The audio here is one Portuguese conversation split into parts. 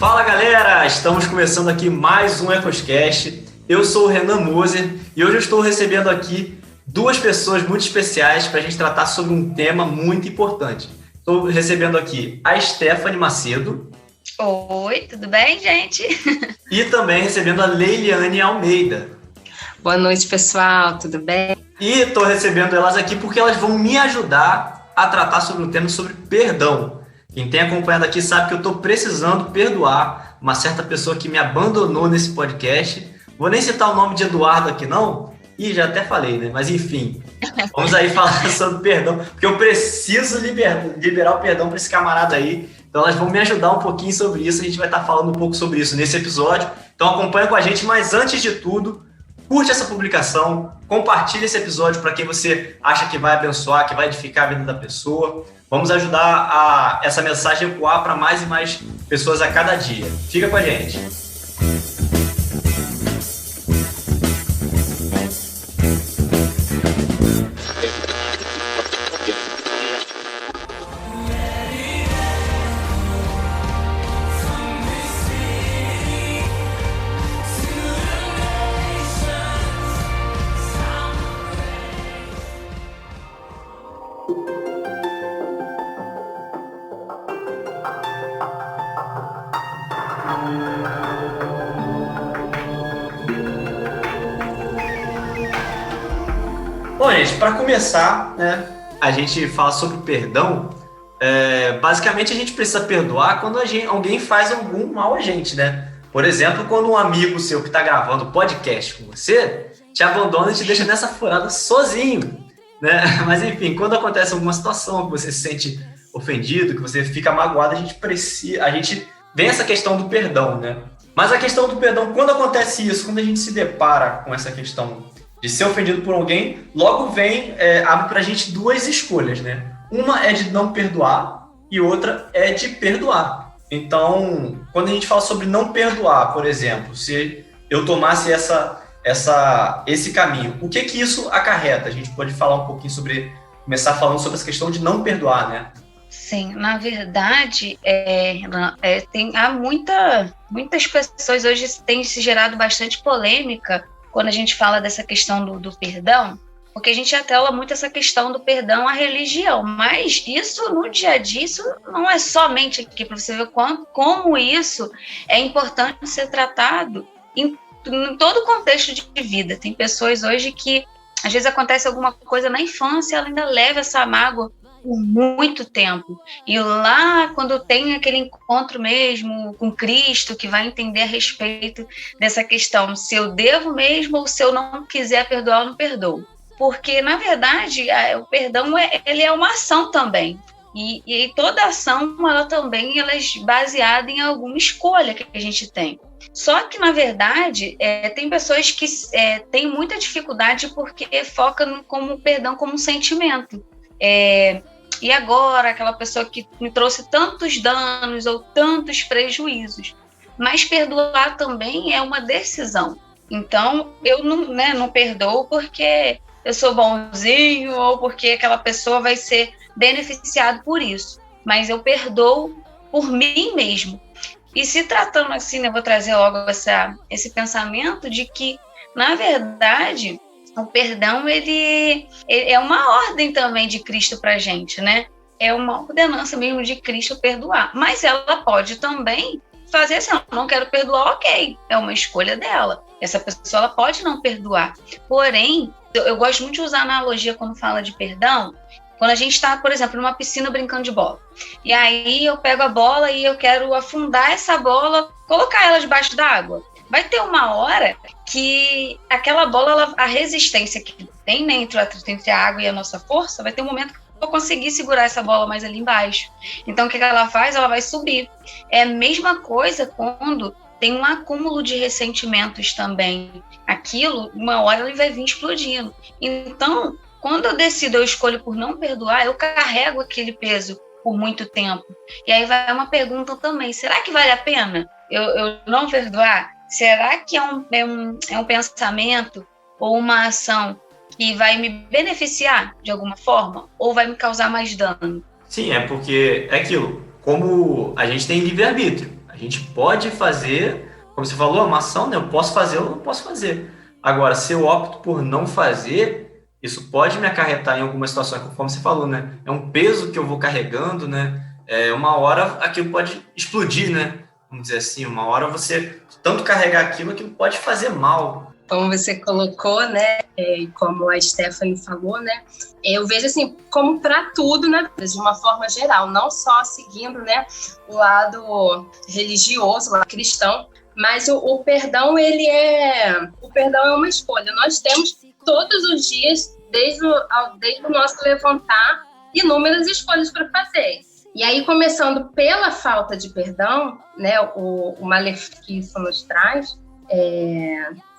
Fala galera, estamos começando aqui mais um EcosCast. Eu sou o Renan Moser e hoje eu estou recebendo aqui duas pessoas muito especiais para a gente tratar sobre um tema muito importante. Estou recebendo aqui a Stephanie Macedo. Oi, tudo bem, gente? E também recebendo a Leiliane Almeida. Boa noite, pessoal, tudo bem? E estou recebendo elas aqui porque elas vão me ajudar a tratar sobre um tema sobre perdão. Quem tem acompanhado aqui sabe que eu estou precisando perdoar uma certa pessoa que me abandonou nesse podcast. Vou nem citar o nome de Eduardo aqui, não. E já até falei, né? Mas enfim, vamos aí falar sobre perdão, porque eu preciso liberar o perdão para esse camarada aí. Então elas vão me ajudar um pouquinho sobre isso. A gente vai estar falando um pouco sobre isso nesse episódio. Então acompanha com a gente, mas antes de tudo, curte essa publicação, compartilhe esse episódio para quem você acha que vai abençoar, que vai edificar a vida da pessoa. Vamos ajudar essa mensagem a ecoar para mais e mais pessoas a cada dia. Fica com a gente. Bom, gente, para começar, né, a gente fala sobre perdão. Basicamente, a gente precisa perdoar quando alguém faz algum mal a gente, né? Por exemplo, quando um amigo seu que está gravando podcast com você te abandona e te deixa nessa furada sozinho, né? Mas, enfim, quando acontece alguma situação que você se sente ofendido, que você fica magoado, a gente vem essa questão do perdão, né? Mas a questão do perdão, quando acontece isso, quando a gente se depara com essa questão de ser ofendido por alguém, logo abre pra gente duas escolhas, né? Uma é de não perdoar e outra é de perdoar. Então, quando a gente fala sobre não perdoar, por exemplo, se eu tomasse esse caminho, o que isso acarreta? A gente pode falar um pouquinho começar falando sobre essa questão de não perdoar, né? Sim, na verdade, há muitas pessoas hoje têm se gerado bastante polêmica quando a gente fala dessa questão do perdão, porque a gente atrela muito essa questão do perdão à religião, mas isso no dia a dia, isso não é somente aqui, para você ver como isso é importante ser tratado em todo o contexto de vida. Tem pessoas hoje que, às vezes, acontece alguma coisa na infância, ela ainda leva essa mágoa por muito tempo. E lá, quando tem aquele encontro mesmo com Cristo, que vai entender a respeito dessa questão, se eu devo mesmo ou se eu não quiser perdoar, eu não perdoo. Porque, na verdade, o perdão ele é uma ação também. E toda ação, ela também é baseada em alguma escolha que a gente tem. Só que, na verdade, tem pessoas que têm muita dificuldade porque focam como perdão como um sentimento. E agora, aquela pessoa que me trouxe tantos danos ou tantos prejuízos. Mas perdoar também é uma decisão. Então, eu não perdoo porque eu sou bonzinho ou porque aquela pessoa vai ser beneficiada por isso. Mas eu perdoo por mim mesmo. E se tratando assim, eu vou trazer logo esse pensamento de que, na verdade, o perdão, ele é uma ordem também de Cristo para a gente, né? É uma ordenança mesmo de Cristo perdoar. Mas ela pode também fazer assim, não quero perdoar, ok. É uma escolha dela. Essa pessoa ela pode não perdoar. Porém, eu gosto muito de usar analogia quando fala de perdão, quando a gente está, por exemplo, numa piscina brincando de bola. E aí eu pego a bola e eu quero afundar essa bola, colocar ela debaixo d'água. Vai ter uma hora que aquela bola, a resistência que tem, né, entre a água e a nossa força, vai ter um momento que eu vou conseguir segurar essa bola mais ali embaixo. Então, o que ela faz? Ela vai subir. É a mesma coisa quando tem um acúmulo de ressentimentos também. Aquilo, uma hora ele vai vir explodindo. Então, quando eu escolho por não perdoar, eu carrego aquele peso por muito tempo. E aí vai uma pergunta também, será que vale a pena eu não perdoar? Será que é um pensamento ou uma ação que vai me beneficiar de alguma forma ou vai me causar mais dano? Sim, é porque é aquilo. Como a gente tem livre-arbítrio, a gente pode fazer, como você falou, uma ação, né? Eu posso fazer ou não posso fazer. Agora, se eu opto por não fazer, isso pode me acarretar em algumas situações, conforme você falou, né? É um peso que eu vou carregando, né? Uma hora aquilo pode explodir, né? Vamos dizer assim, uma hora você tanto carregar aquilo pode fazer mal. Como você colocou, né, como a Stephanie falou, né, eu vejo assim, como para tudo, né, de uma forma geral, não só seguindo, né, o lado religioso, o lado cristão, mas o perdão, o perdão é uma escolha. Nós temos todos os dias, desde o nosso levantar, inúmeras escolhas para fazer. E aí, começando pela falta de perdão, né, o malefício que isso nos traz,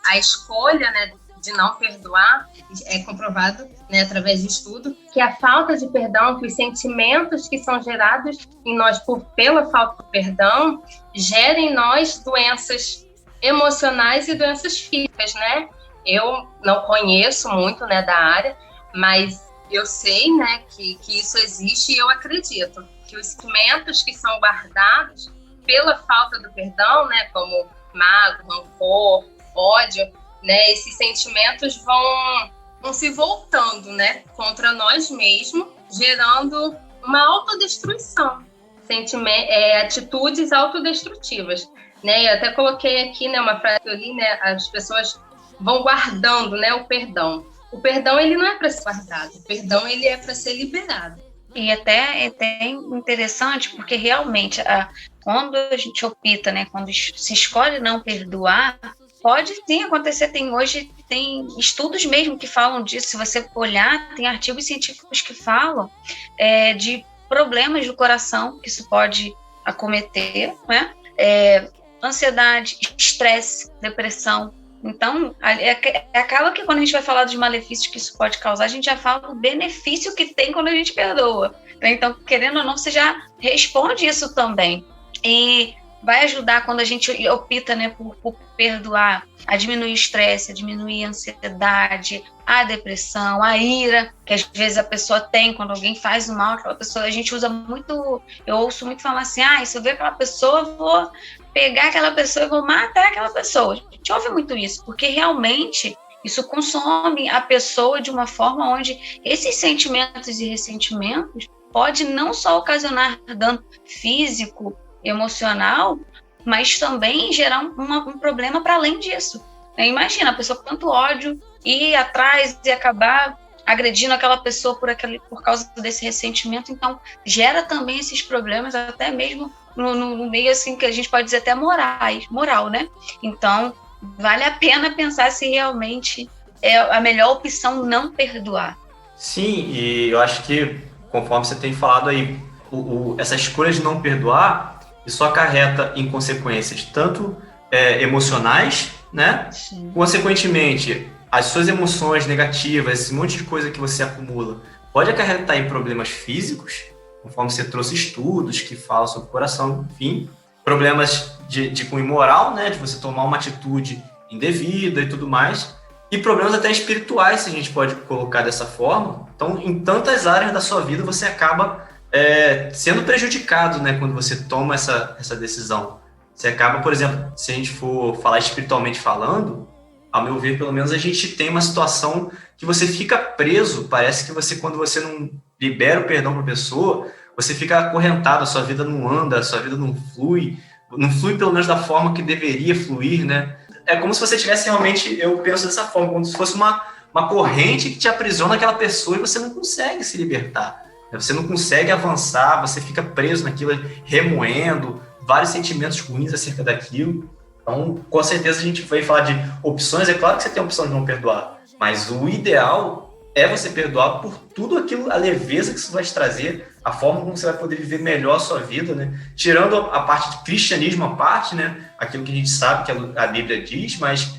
a escolha, né, de não perdoar, é comprovado, né, através de estudo, que a falta de perdão, que os sentimentos que são gerados em nós pela falta de perdão, gerem em nós doenças emocionais e doenças físicas, né? Eu não conheço muito, né, da área, mas eu sei, né, que isso existe e eu acredito que os sentimentos que são guardados pela falta do perdão, né, como mágoa, rancor, ódio, né, esses sentimentos vão se voltando, né, contra nós mesmos, gerando uma autodestruição, atitudes autodestrutivas, né? Eu até coloquei aqui, né, uma frase que eu li, né, as pessoas vão guardando, né, o perdão. O perdão, ele não é para ser guardado, o perdão, ele é para ser liberado. E até interessante, porque realmente, quando a gente opta, né, quando se escolhe não perdoar, pode sim acontecer. Hoje tem estudos mesmo que falam disso. Se você olhar, tem artigos científicos que falam de problemas do coração que isso pode acometer, né? Ansiedade, estresse, depressão. Então, acaba que quando a gente vai falar dos malefícios que isso pode causar, a gente já fala do benefício que tem quando a gente perdoa. Então, querendo ou não, você já responde isso também. E vai ajudar quando a gente opta, né, por perdoar, a diminuir o estresse, a diminuir a ansiedade, a depressão, a ira, que às vezes a pessoa tem quando alguém faz o mal. Aquela pessoa, a gente usa muito, eu ouço muito falar assim, se eu ver aquela pessoa, eu vou pegar aquela pessoa e vou matar aquela pessoa. A gente ouve muito isso, porque realmente isso consome a pessoa de uma forma onde esses sentimentos e ressentimentos pode não só ocasionar dano físico, emocional, mas também gerar um problema para além disso. Imagina a pessoa com tanto ódio ir atrás e acabar agredindo aquela pessoa por causa desse ressentimento. Então, gera também esses problemas, até mesmo no meio assim que a gente pode dizer até moral, né? Então, vale a pena pensar se realmente é a melhor opção não perdoar. Sim, e eu acho que, conforme você tem falado aí, essa escolha de não perdoar, isso acarreta em consequências tanto emocionais, né? Sim. Consequentemente, as suas emoções negativas, esse monte de coisa que você acumula, pode acarretar em problemas físicos, conforme você trouxe estudos que falam sobre o coração, enfim, problemas de cunho moral, né? De você tomar uma atitude indevida e tudo mais, e problemas até espirituais, se a gente pode colocar dessa forma. Então, em tantas áreas da sua vida, você acaba sendo prejudicado, né, quando você toma essa decisão. Você acaba, por exemplo, se a gente for falar espiritualmente falando, ao meu ver, pelo menos a gente tem uma situação que você fica preso. Parece que você, quando você não libera o perdão para a pessoa, você fica acorrentado, a sua vida não anda, a sua vida não flui pelo menos da forma que deveria fluir, né? É como se você tivesse realmente, eu penso dessa forma, como se fosse uma corrente que te aprisiona aquela pessoa e você não consegue se libertar. Você não consegue avançar, você fica preso naquilo, remoendo vários sentimentos ruins acerca daquilo. Então, com certeza a gente vai falar de opções. É claro que você tem a opção de não perdoar, mas o ideal é você perdoar por tudo aquilo, a leveza que isso vai te trazer, a forma como você vai poder viver melhor a sua vida, né? Tirando a parte de cristianismo à parte, né? Aquilo que a gente sabe que a Bíblia diz, mas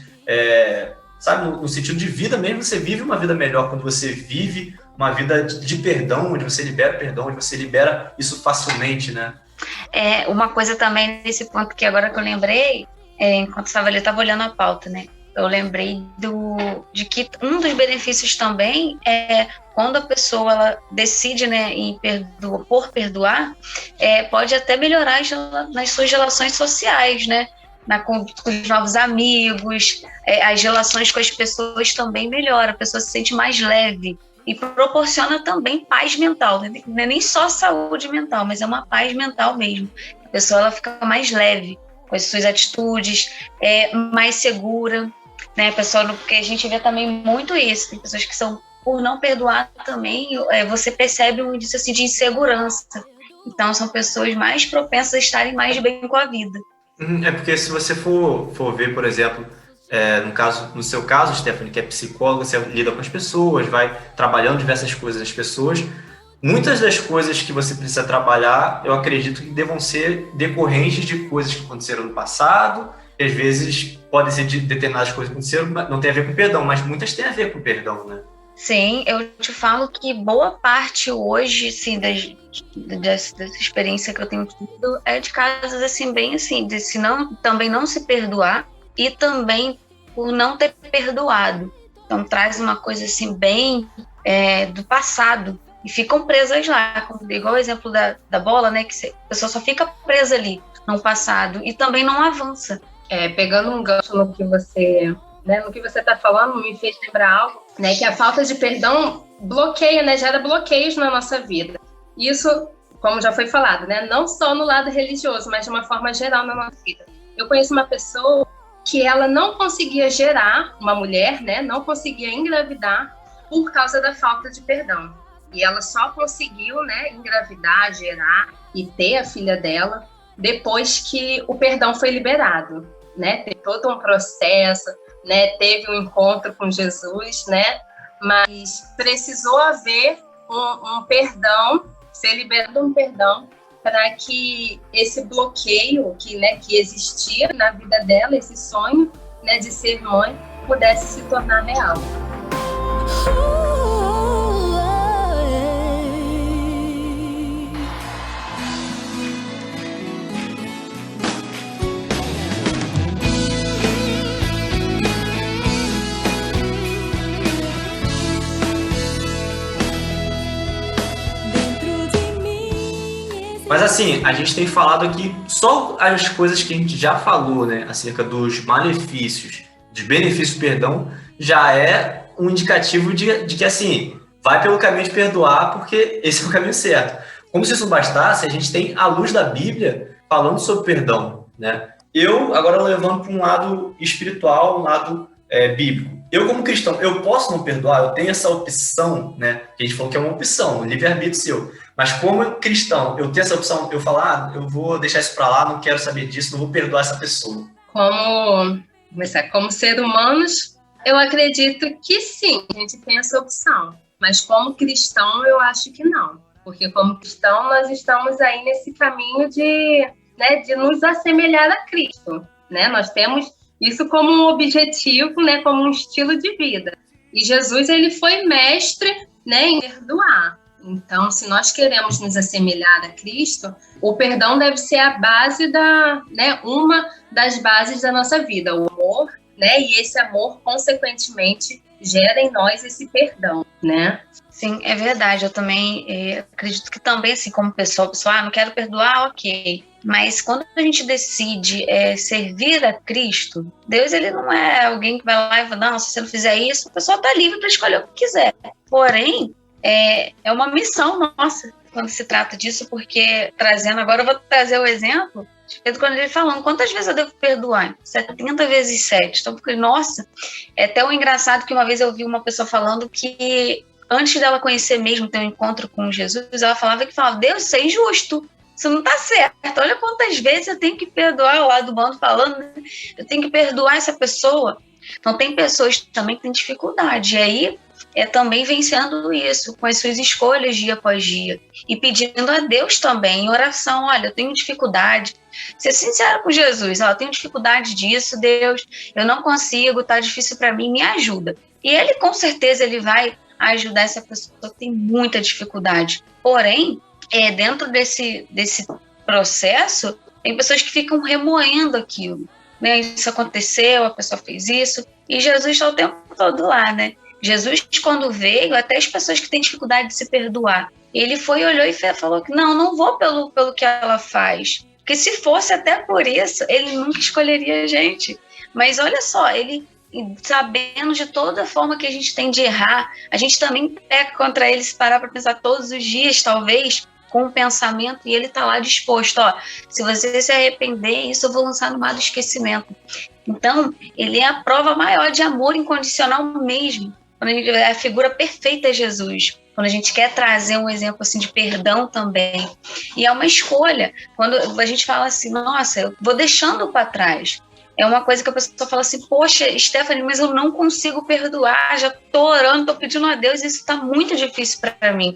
sabe, no sentido de vida mesmo, você vive uma vida melhor quando você vive uma vida de perdão, onde você libera perdão, onde você libera isso facilmente, né? Uma coisa também nesse ponto que agora que eu lembrei, enquanto estava ali, eu estava olhando a pauta, né? eu lembrei de que um dos benefícios também é quando a pessoa ela decide, né, por perdoar, pode até melhorar nas suas relações sociais, né? Com os novos amigos, as relações com as pessoas também melhoram, a pessoa se sente mais leve e proporciona também paz mental, né? Não é nem só saúde mental, mas é uma paz mental mesmo. A pessoa ela fica mais leve com as suas atitudes, mais segura, né? Porque a gente vê também muito isso, tem pessoas que são, por não perdoar também, você percebe um indício assim, de insegurança. Então são pessoas mais propensas a estarem mais bem com a vida. É porque se você for ver, por exemplo, no seu caso, Stephanie, que é psicóloga, você lida com as pessoas, vai trabalhando diversas coisas das pessoas. Muitas das coisas que você precisa trabalhar, eu acredito que devam ser decorrentes de coisas que aconteceram no passado, e às vezes podem ser de determinadas coisas que aconteceram, não tem a ver com perdão, mas muitas têm a ver com perdão, né? Sim, eu te falo que boa parte hoje, assim, dessa experiência que eu tenho tido é de casos, assim, bem assim, também não se perdoar e também por não ter perdoado. Então, traz uma coisa, assim, bem do passado e ficam presas lá, igual o exemplo da bola, né, que a pessoa só fica presa ali no passado e também não avança. Pegando um gancho no que você está falando, me fez lembrar algo, né, que a falta de perdão bloqueia, né, gera bloqueios na nossa vida. Isso, como já foi falado, né, não só no lado religioso, mas de uma forma geral na nossa vida. Eu conheço uma pessoa que ela não conseguia gerar, uma mulher, né, não conseguia engravidar por causa da falta de perdão. E ela só conseguiu, né, engravidar, gerar e ter a filha dela depois que o perdão foi liberado, né, teve todo um processo, né, teve um encontro com Jesus, né, mas precisou haver um perdão, ser liberado um perdão para que esse bloqueio que existia na vida dela, esse sonho, né, de ser mãe, pudesse se tornar real. Mas assim, a gente tem falado aqui só as coisas que a gente já falou, né, acerca dos malefícios, dos benefícios do perdão, já é um indicativo de que, assim, vai pelo caminho de perdoar, porque esse é o caminho certo. Como se isso não bastasse, a gente tem a luz da Bíblia falando sobre perdão, né? Eu, agora levando para um lado espiritual, um lado bíblico. Eu, como cristão, eu posso não perdoar? Eu tenho essa opção, né? Que a gente falou que é uma opção, um livre-arbítrio seu. Mas como cristão, eu tenho essa opção, eu falo, eu vou deixar isso para lá, não quero saber disso, não vou perdoar essa pessoa. Como ser humanos, eu acredito que sim, a gente tem essa opção. Mas como cristão, eu acho que não. Porque como cristão, nós estamos aí nesse caminho de nos assemelhar a Cristo, né? Nós temos isso como um objetivo, né? Como um estilo de vida. E Jesus, ele foi mestre, né, em perdoar. Então, se nós queremos nos assemelhar a Cristo, o perdão deve ser a base uma das bases da nossa vida, o amor, né? E esse amor, consequentemente, gera em nós esse perdão, né? Sim, é verdade. Eu também acredito que também, assim, como pessoa, não quero perdoar, ok. Mas quando a gente decide servir a Cristo, Deus, ele não é alguém que vai lá e fala, não, se você não fizer isso, a pessoa está livre para escolher o que quiser. Porém, é uma missão nossa quando se trata disso, porque agora eu vou trazer o exemplo de Pedro quando ele falando, quantas vezes eu devo perdoar? 70 vezes 7. Então, porque, nossa, é até um engraçado que uma vez eu vi uma pessoa falando que antes dela conhecer mesmo, ter um encontro com Jesus, ela falava, Deus, isso é injusto, isso não tá certo, olha quantas vezes eu tenho que perdoar, o lado do bando falando, eu tenho que perdoar essa pessoa. Então tem pessoas também que têm dificuldade, e aí também vencendo isso, com as suas escolhas dia após dia, e pedindo a Deus também, em oração, olha, eu tenho dificuldade, ser sincero com Jesus, eu tenho dificuldade disso, Deus, eu não consigo, tá difícil para mim, me ajuda. E ele, com certeza, ele vai ajudar essa pessoa que tem muita dificuldade. Porém, dentro desse processo, tem pessoas que ficam remoendo aquilo, né? Isso aconteceu, a pessoa fez isso, e Jesus está o tempo todo lá, né? Jesus, quando veio, até as pessoas que têm dificuldade de se perdoar, ele foi, olhou e falou que não vou pelo que ela faz. Porque se fosse até por isso, ele nunca escolheria a gente. Mas olha só, ele, sabendo de toda forma que a gente tem de errar, a gente também peca contra ele, se parar para pensar todos os dias, talvez, com um pensamento, e ele está lá disposto, ó, se você se arrepender, isso eu vou lançar no mar do esquecimento. Então, ele é a prova maior de amor incondicional mesmo. A figura perfeita é Jesus. Quando a gente quer trazer um exemplo assim de perdão também. E é uma escolha. Quando a gente fala assim, nossa, eu vou deixando para trás. É uma coisa que a pessoa fala assim, poxa, Stephanie, mas eu não consigo perdoar, já estou orando, estou pedindo a Deus, isso está muito difícil para mim.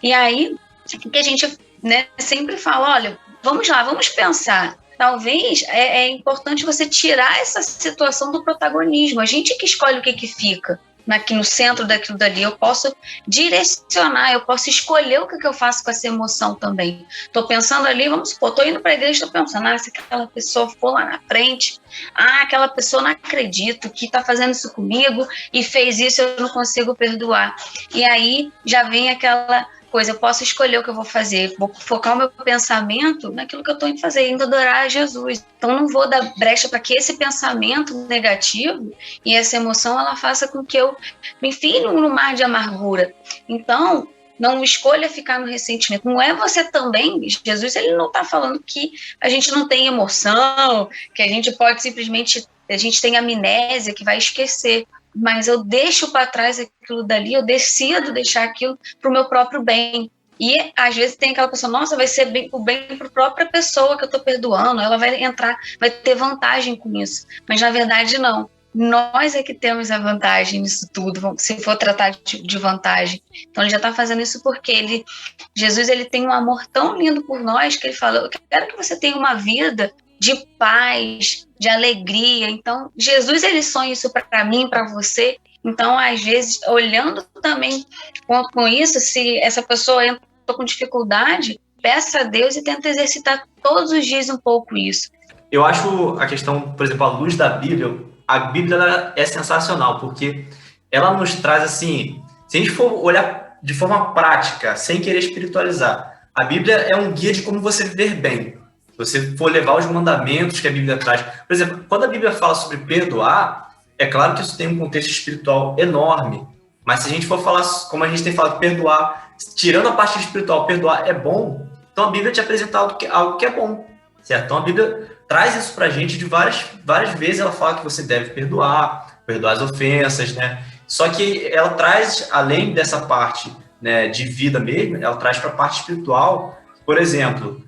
E aí, o que a gente, né, sempre fala, olha, vamos lá, vamos pensar. Talvez é importante você tirar essa situação do protagonismo. A gente que escolhe o que fica aqui no centro daquilo dali. Eu posso direcionar, eu posso escolher o que eu faço com essa emoção também. Estou pensando ali, vamos supor, estou indo para a igreja, estou pensando, se aquela pessoa for lá na frente, aquela pessoa não acredito que está fazendo isso comigo e fez isso, eu não consigo perdoar. E aí já vem aquela coisa, eu posso escolher o que eu vou fazer, vou focar o meu pensamento naquilo que eu estou indo fazer, indo adorar a Jesus. Então não vou dar brecha para que esse pensamento negativo e essa emoção, ela faça com que eu me enfie no mar de amargura. Então, não escolha ficar no ressentimento. Não é você também, Jesus, ele não está falando que a gente não tem emoção, que a gente pode simplesmente, a gente tem amnésia, que vai esquecer. Mas eu deixo para trás aquilo dali, eu decido deixar aquilo para o meu próprio bem. E às vezes tem aquela pessoa, nossa, vai ser o bem para a própria pessoa que eu estou perdoando, ela vai entrar, vai ter vantagem com isso. Mas na verdade não. Nós é que temos a vantagem nisso tudo, se for tratar de vantagem. Então ele já está fazendo isso porque Jesus ele tem um amor tão lindo por nós que ele fala, eu quero que você tenha uma vida de paz, de alegria. Então, Jesus, ele sonha isso para mim, para você. Então, às vezes, olhando também com isso, se essa pessoa entra com dificuldade, peça a Deus e tenta exercitar todos os dias um pouco isso. Eu acho a questão, por exemplo, à luz da Bíblia, a Bíblia ela é sensacional, porque ela nos traz, assim, se a gente for olhar de forma prática, sem querer espiritualizar, a Bíblia é um guia de como você viver bem. Se você for levar os mandamentos que a Bíblia traz. Por exemplo, quando a Bíblia fala sobre perdoar, é claro que isso tem um contexto espiritual enorme. Mas se a gente for falar, como a gente tem falado, perdoar, tirando a parte espiritual, perdoar é bom, então a Bíblia te apresenta algo que é bom, certo? Então a Bíblia traz isso pra gente de várias vezes, ela fala que você deve perdoar as ofensas, né? Só que ela traz, além dessa parte, né, de vida mesmo, ela traz para a parte espiritual, por exemplo,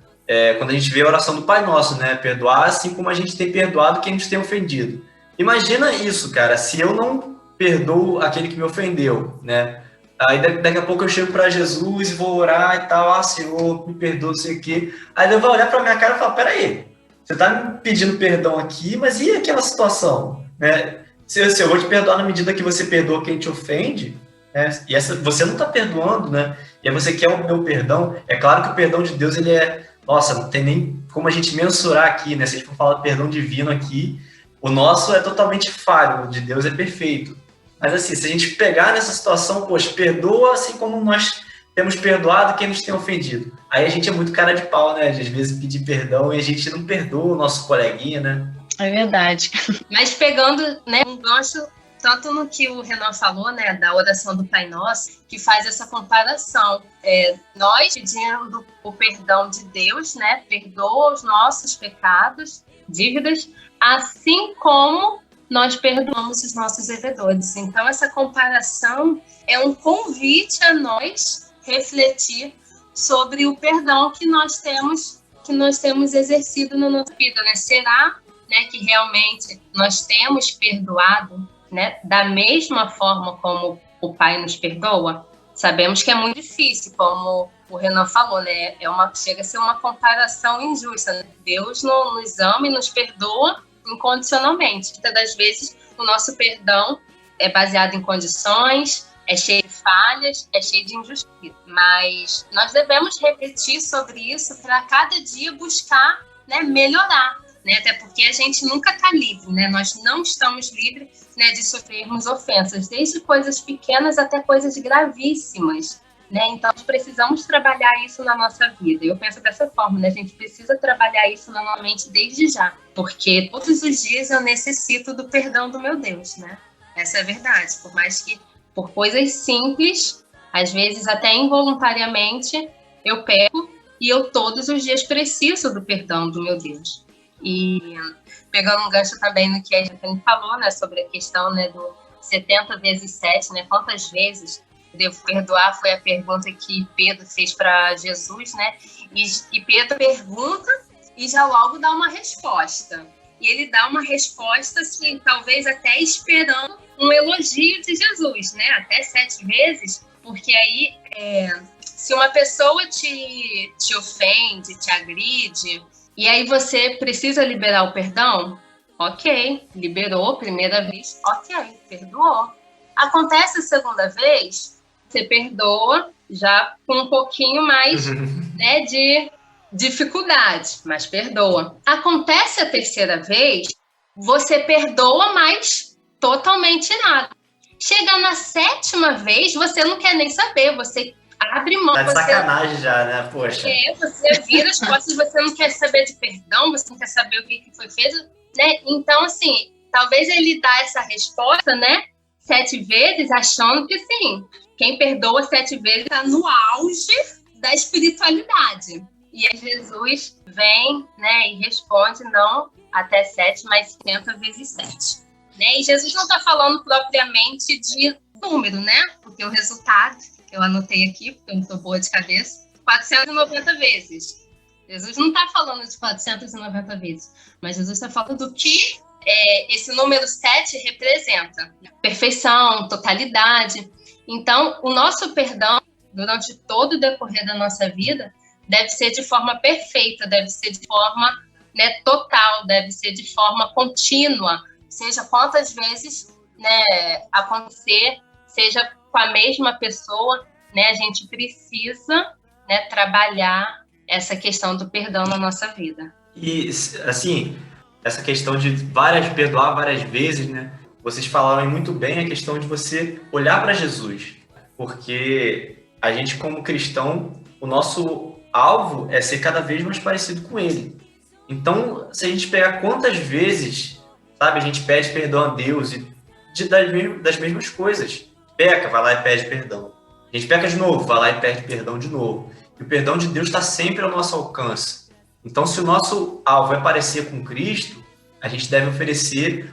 quando a gente vê a oração do Pai Nosso, né? Perdoar assim como a gente tem perdoado quem nos tem ofendido. Imagina isso, cara, se eu não perdoo aquele que me ofendeu, né? Aí daqui a pouco eu chego para Jesus e vou orar e tal, Senhor, me perdoa, não sei o quê. Aí ele vai olhar para minha cara e falar, peraí, você tá me pedindo perdão aqui, mas e aquela situação? Né? Se eu vou te perdoar na medida que você perdoa quem te ofende, né? E você não tá perdoando, né? E aí você quer o meu perdão. É claro que o perdão de Deus, ele é... Nossa, não tem nem como a gente mensurar aqui, né? Se a gente for falar de perdão divino aqui, o nosso é totalmente falho, o de Deus é perfeito. Mas assim, se a gente pegar nessa situação, poxa, perdoa assim como nós temos perdoado quem nos tem ofendido. Aí a gente é muito cara de pau, né? De, às vezes pedir perdão e a gente não perdoa o nosso coleguinha, né? É verdade. Mas pegando, né, um gancho tanto no que o Renan falou, né, da oração do Pai Nosso, que faz essa comparação. Nós pedindo o perdão de Deus, né, perdoa os nossos pecados, dívidas, assim como nós perdoamos os nossos devedores. Então, essa comparação é um convite a nós refletir sobre o perdão que nós temos exercido na nossa vida, né? Será, né, que realmente nós temos perdoado, né, da mesma forma como o Pai nos perdoa? Sabemos que é muito difícil, como o Renan falou, né? Chega a ser uma comparação injusta, né? Deus nos ama e nos perdoa incondicionalmente. Muitas das vezes o nosso perdão é baseado em condições, é cheio de falhas, é cheio de injustiça. Mas nós devemos refletir sobre isso para cada dia buscar, né, melhorar. né? Até porque a gente nunca está livre, né? Nós não estamos livres, né, de sofrermos ofensas, desde coisas pequenas até coisas gravíssimas, né? Então, nós precisamos trabalhar isso na nossa vida. Eu penso dessa forma, né? A gente precisa trabalhar isso na nossa mente desde já, porque todos os dias eu necessito do perdão do meu Deus, né? Essa é a verdade. Por mais que por coisas simples, às vezes até involuntariamente, eu peco e eu todos os dias preciso do perdão do meu Deus. E pegando um gancho também no que a gente falou, né, sobre a questão, né, do 70 vezes 7, né, quantas vezes devo perdoar, foi a pergunta que Pedro fez para Jesus, né, e Pedro pergunta e já logo dá uma resposta. E ele dá uma resposta, assim, talvez até esperando um elogio de Jesus, né, até 7 vezes, porque aí, se uma pessoa te ofende, te agride, e aí você precisa liberar o perdão, ok, liberou, primeira vez, ok, perdoou. Acontece a segunda vez, você perdoa já com um pouquinho mais, né, de dificuldade, mas perdoa. Acontece a terceira vez, você perdoa, mas totalmente nada. Chega na 7ª vez, você não quer nem saber, você abre mão. Tá de sacanagem já, né? Poxa. Você vira as costas, você não quer saber de perdão, você não quer saber o que foi feito, né? Então, assim, talvez ele dá essa resposta, né? 7 vezes, achando que, sim, quem perdoa 7 vezes está no auge da espiritualidade. E aí Jesus vem, né, e responde, não até 7, mas 70 vezes 7. Né? E Jesus não está falando propriamente de número, né? Porque o resultado, eu anotei aqui, porque eu não sou boa de cabeça, 490 vezes. Jesus não está falando de 490 vezes, mas Jesus está falando do que esse número 7 representa. Perfeição, totalidade. Então, o nosso perdão, durante todo o decorrer da nossa vida, deve ser de forma perfeita, deve ser de forma, né, total, deve ser de forma contínua, seja quantas vezes, né, acontecer, seja com a mesma pessoa, né, a gente precisa, né, trabalhar essa questão do perdão na nossa vida. E, assim, essa questão de perdoar várias vezes, né? Vocês falaram muito bem a questão de você olhar para Jesus, porque a gente, como cristão, o nosso alvo é ser cada vez mais parecido com ele. Então, se a gente pegar quantas vezes, sabe, a gente pede perdão a Deus das mesmas coisas. Peca, vai lá e pede perdão. A gente peca de novo, vai lá e pede perdão de novo. E o perdão de Deus está sempre ao nosso alcance. Então, se o nosso alvo é parecer com Cristo, a gente deve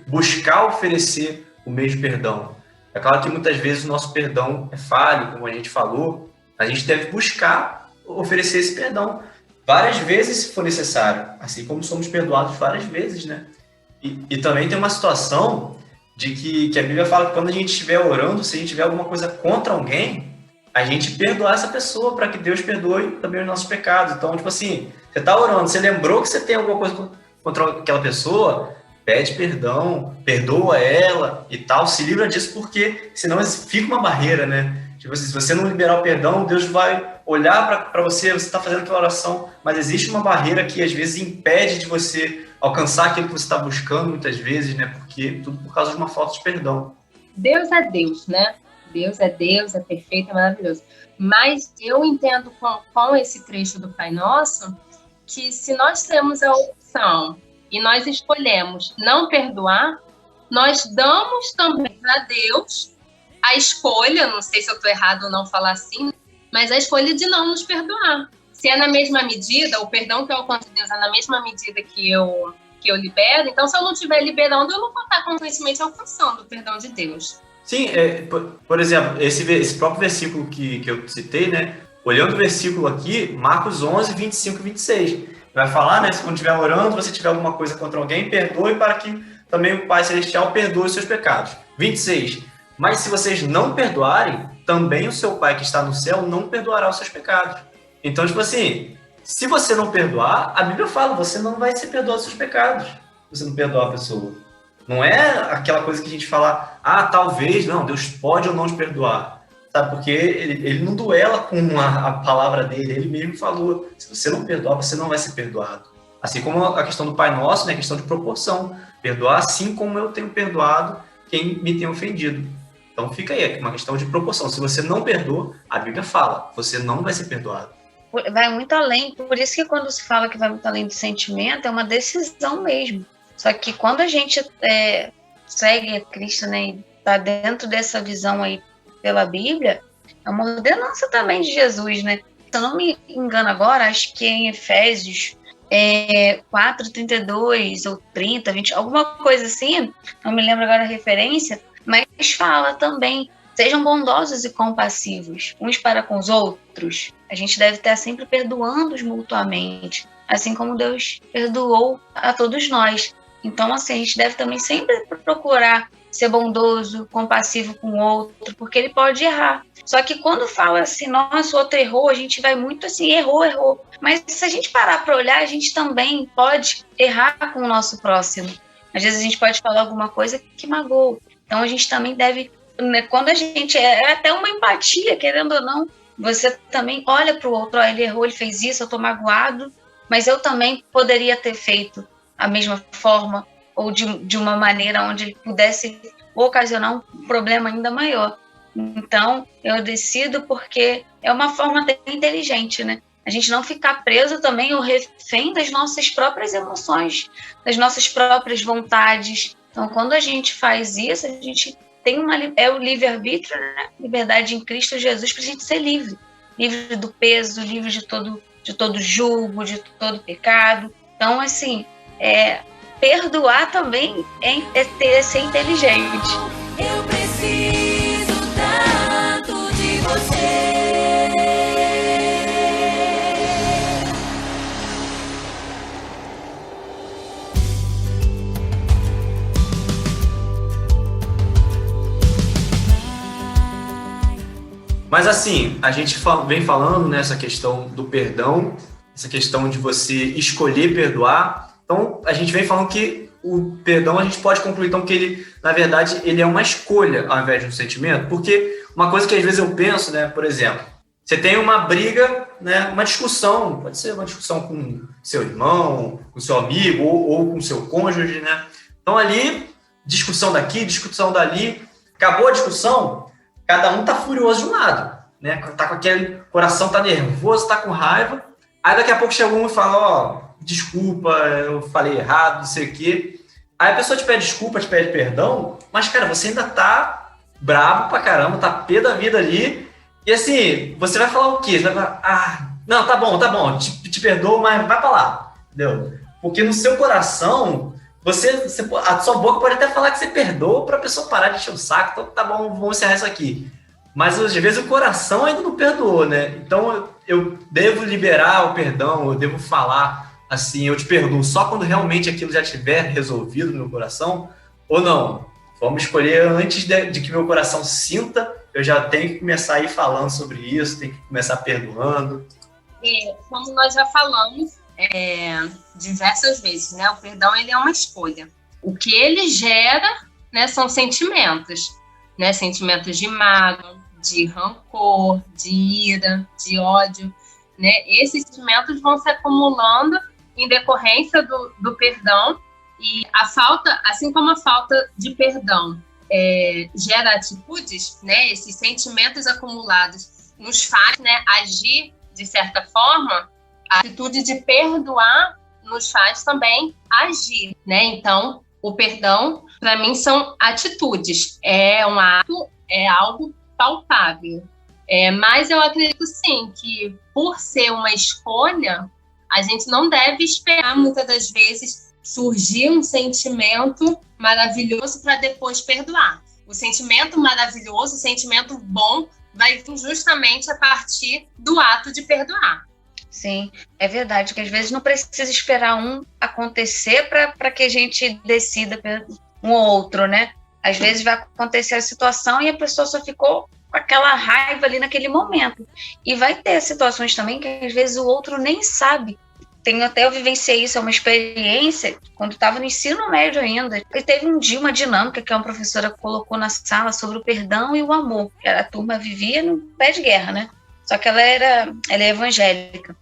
buscar oferecer o mesmo perdão. É claro que muitas vezes o nosso perdão é falho, como a gente falou, a gente deve buscar oferecer esse perdão várias vezes se for necessário, assim como somos perdoados várias vezes, né? E também tem uma situação de que a Bíblia fala que quando a gente estiver orando, se a gente tiver alguma coisa contra alguém, a gente perdoar essa pessoa para que Deus perdoe também os nossos pecados. Então, tipo assim, você está orando, você lembrou que você tem alguma coisa contra aquela pessoa, pede perdão, perdoa ela e tal, se livra disso, porque senão fica uma barreira, né? Tipo assim, se você não liberar o perdão, Deus vai olhar para você está fazendo aquela oração, mas existe uma barreira que às vezes impede de você alcançar aquilo que você está buscando muitas vezes, né? Porque tudo por causa de uma falta de perdão. Deus é Deus, né? Deus, é perfeito, é maravilhoso. Mas eu entendo com esse trecho do Pai Nosso que se nós temos a opção e nós escolhemos não perdoar, nós damos também a Deus a escolha, não sei se eu estou errado ou não falar assim, mas a escolha de não nos perdoar. Se é na mesma medida, o perdão que eu alcanço de Deus é na mesma medida que eu libero, então se eu não estiver liberando, eu não vou estar conscientemente alcançando o perdão de Deus. Sim, por exemplo, esse próprio versículo que eu citei, né? Olhando o versículo aqui, Marcos 11, 25 e 26, vai falar, né? Se quando estiver orando, você tiver alguma coisa contra alguém, perdoe para que também o Pai Celestial perdoe os seus pecados. 26, mas se vocês não perdoarem, também o seu Pai que está no céu não perdoará os seus pecados. Então, tipo assim, se você não perdoar, a Bíblia fala, você não vai ser perdoado os seus pecados, se você não perdoar a pessoa. Não é aquela coisa que a gente fala, talvez, não, Deus pode ou não te perdoar. Sabe? Porque ele não duela com a palavra dele, ele mesmo falou, se você não perdoar, você não vai ser perdoado. Assim como a questão do Pai Nosso, né, a questão de proporção. Perdoar assim como eu tenho perdoado quem me tem ofendido. Então fica aí, é uma questão de proporção. Se você não perdoa, a Bíblia fala, você não vai ser perdoado. Vai muito além, por isso que quando se fala que vai muito além do sentimento, é uma decisão mesmo. Só que quando a gente segue a Cristo, né, e está dentro dessa visão aí pela Bíblia, é uma ordenança também de Jesus, né? Se eu não me engano agora, acho que em Efésios 4:32 ou 30, 20, alguma coisa assim, não me lembro agora a referência, mas fala também, sejam bondosos e compassivos, uns para com os outros. A gente deve estar sempre perdoando-os mutuamente, assim como Deus perdoou a todos nós. Então, assim, a gente deve também sempre procurar ser bondoso, compassivo com o outro, porque ele pode errar. Só que quando fala assim, nossa, o outro errou, a gente vai muito assim, errou. Mas se a gente parar para olhar, a gente também pode errar com o nosso próximo. Às vezes a gente pode falar alguma coisa que magoa. Então a gente também deve, né, quando a gente é até uma empatia, querendo ou não, você também olha para o outro, ele errou, ele fez isso, eu estou magoado, mas eu também poderia ter feito a mesma forma, ou de uma maneira onde ele pudesse ocasionar um problema ainda maior. Então, eu decido porque é uma forma até inteligente, né? A gente não ficar preso também ou refém das nossas próprias emoções, das nossas próprias vontades. Então, quando a gente faz isso, a gente tem o livre-arbítrio, né? Liberdade em Cristo Jesus, para a gente ser livre. Livre do peso, livre de todo julgo, de todo pecado. Então, assim, perdoar também é ser inteligente. Eu preciso tanto de você. Mas assim, a gente vem falando nessa questão do perdão, essa questão de você escolher perdoar. Então, a gente vem falando que o perdão, a gente pode concluir, então, que ele, na verdade, ele é uma escolha ao invés de um sentimento, porque uma coisa que às vezes eu penso, né, por exemplo, você tem uma briga, né, uma discussão, pode ser uma discussão com seu irmão, com seu amigo ou com seu cônjuge, né? Então, ali, discussão daqui, discussão dali, acabou a discussão, cada um tá furioso de um lado, né? Tá com aquele coração, tá nervoso, tá com raiva, aí daqui a pouco chega um e fala, desculpa, eu falei errado, não sei o quê. Aí a pessoa te pede desculpa, te pede perdão, mas, cara, você ainda tá bravo pra caramba, tá pé da vida ali. E assim, você vai falar o quê? Você vai falar, não, tá bom, te perdoo, mas vai pra lá, entendeu? Porque no seu coração, a sua boca pode até falar que você perdoa pra pessoa parar de encher o saco, então tá bom, vamos encerrar isso aqui. Mas às vezes o coração ainda não perdoou, né? Então eu devo liberar o perdão, eu devo falar assim, eu te perdoo só quando realmente aquilo já estiver resolvido no meu coração, ou não? Vamos escolher antes de que meu coração sinta, eu já tenho que começar a ir falando sobre isso, tenho que começar perdoando. Como nós já falamos diversas vezes, né? O perdão, ele é uma escolha. O que ele gera, né, são sentimentos, né? Sentimentos de mágoa, de rancor, de ira, de ódio, né? Esses sentimentos vão se acumulando em decorrência do perdão, e a falta, assim como a falta de perdão gera atitudes, né? Esses sentimentos acumulados nos faz, né, agir de certa forma. A atitude de perdoar nos faz também agir, né? Então, o perdão, para mim, são atitudes. É um ato, é algo palpável. Mas eu acredito, sim, que por ser uma escolha, a gente não deve esperar, muitas das vezes, surgir um sentimento maravilhoso para depois perdoar. O sentimento maravilhoso, o sentimento bom, vai vir justamente a partir do ato de perdoar. Sim, é verdade que às vezes não precisa esperar um acontecer para que a gente decida um ou outro, né? Às vezes vai acontecer a situação e a pessoa só ficou com aquela raiva ali naquele momento. E vai ter situações também que às vezes o outro nem sabe. Eu vivenciei isso, é uma experiência, quando estava no ensino médio ainda. E teve um dia uma dinâmica que uma professora colocou na sala sobre o perdão e o amor. A turma vivia no pé de guerra, né? Só que ela é evangélica.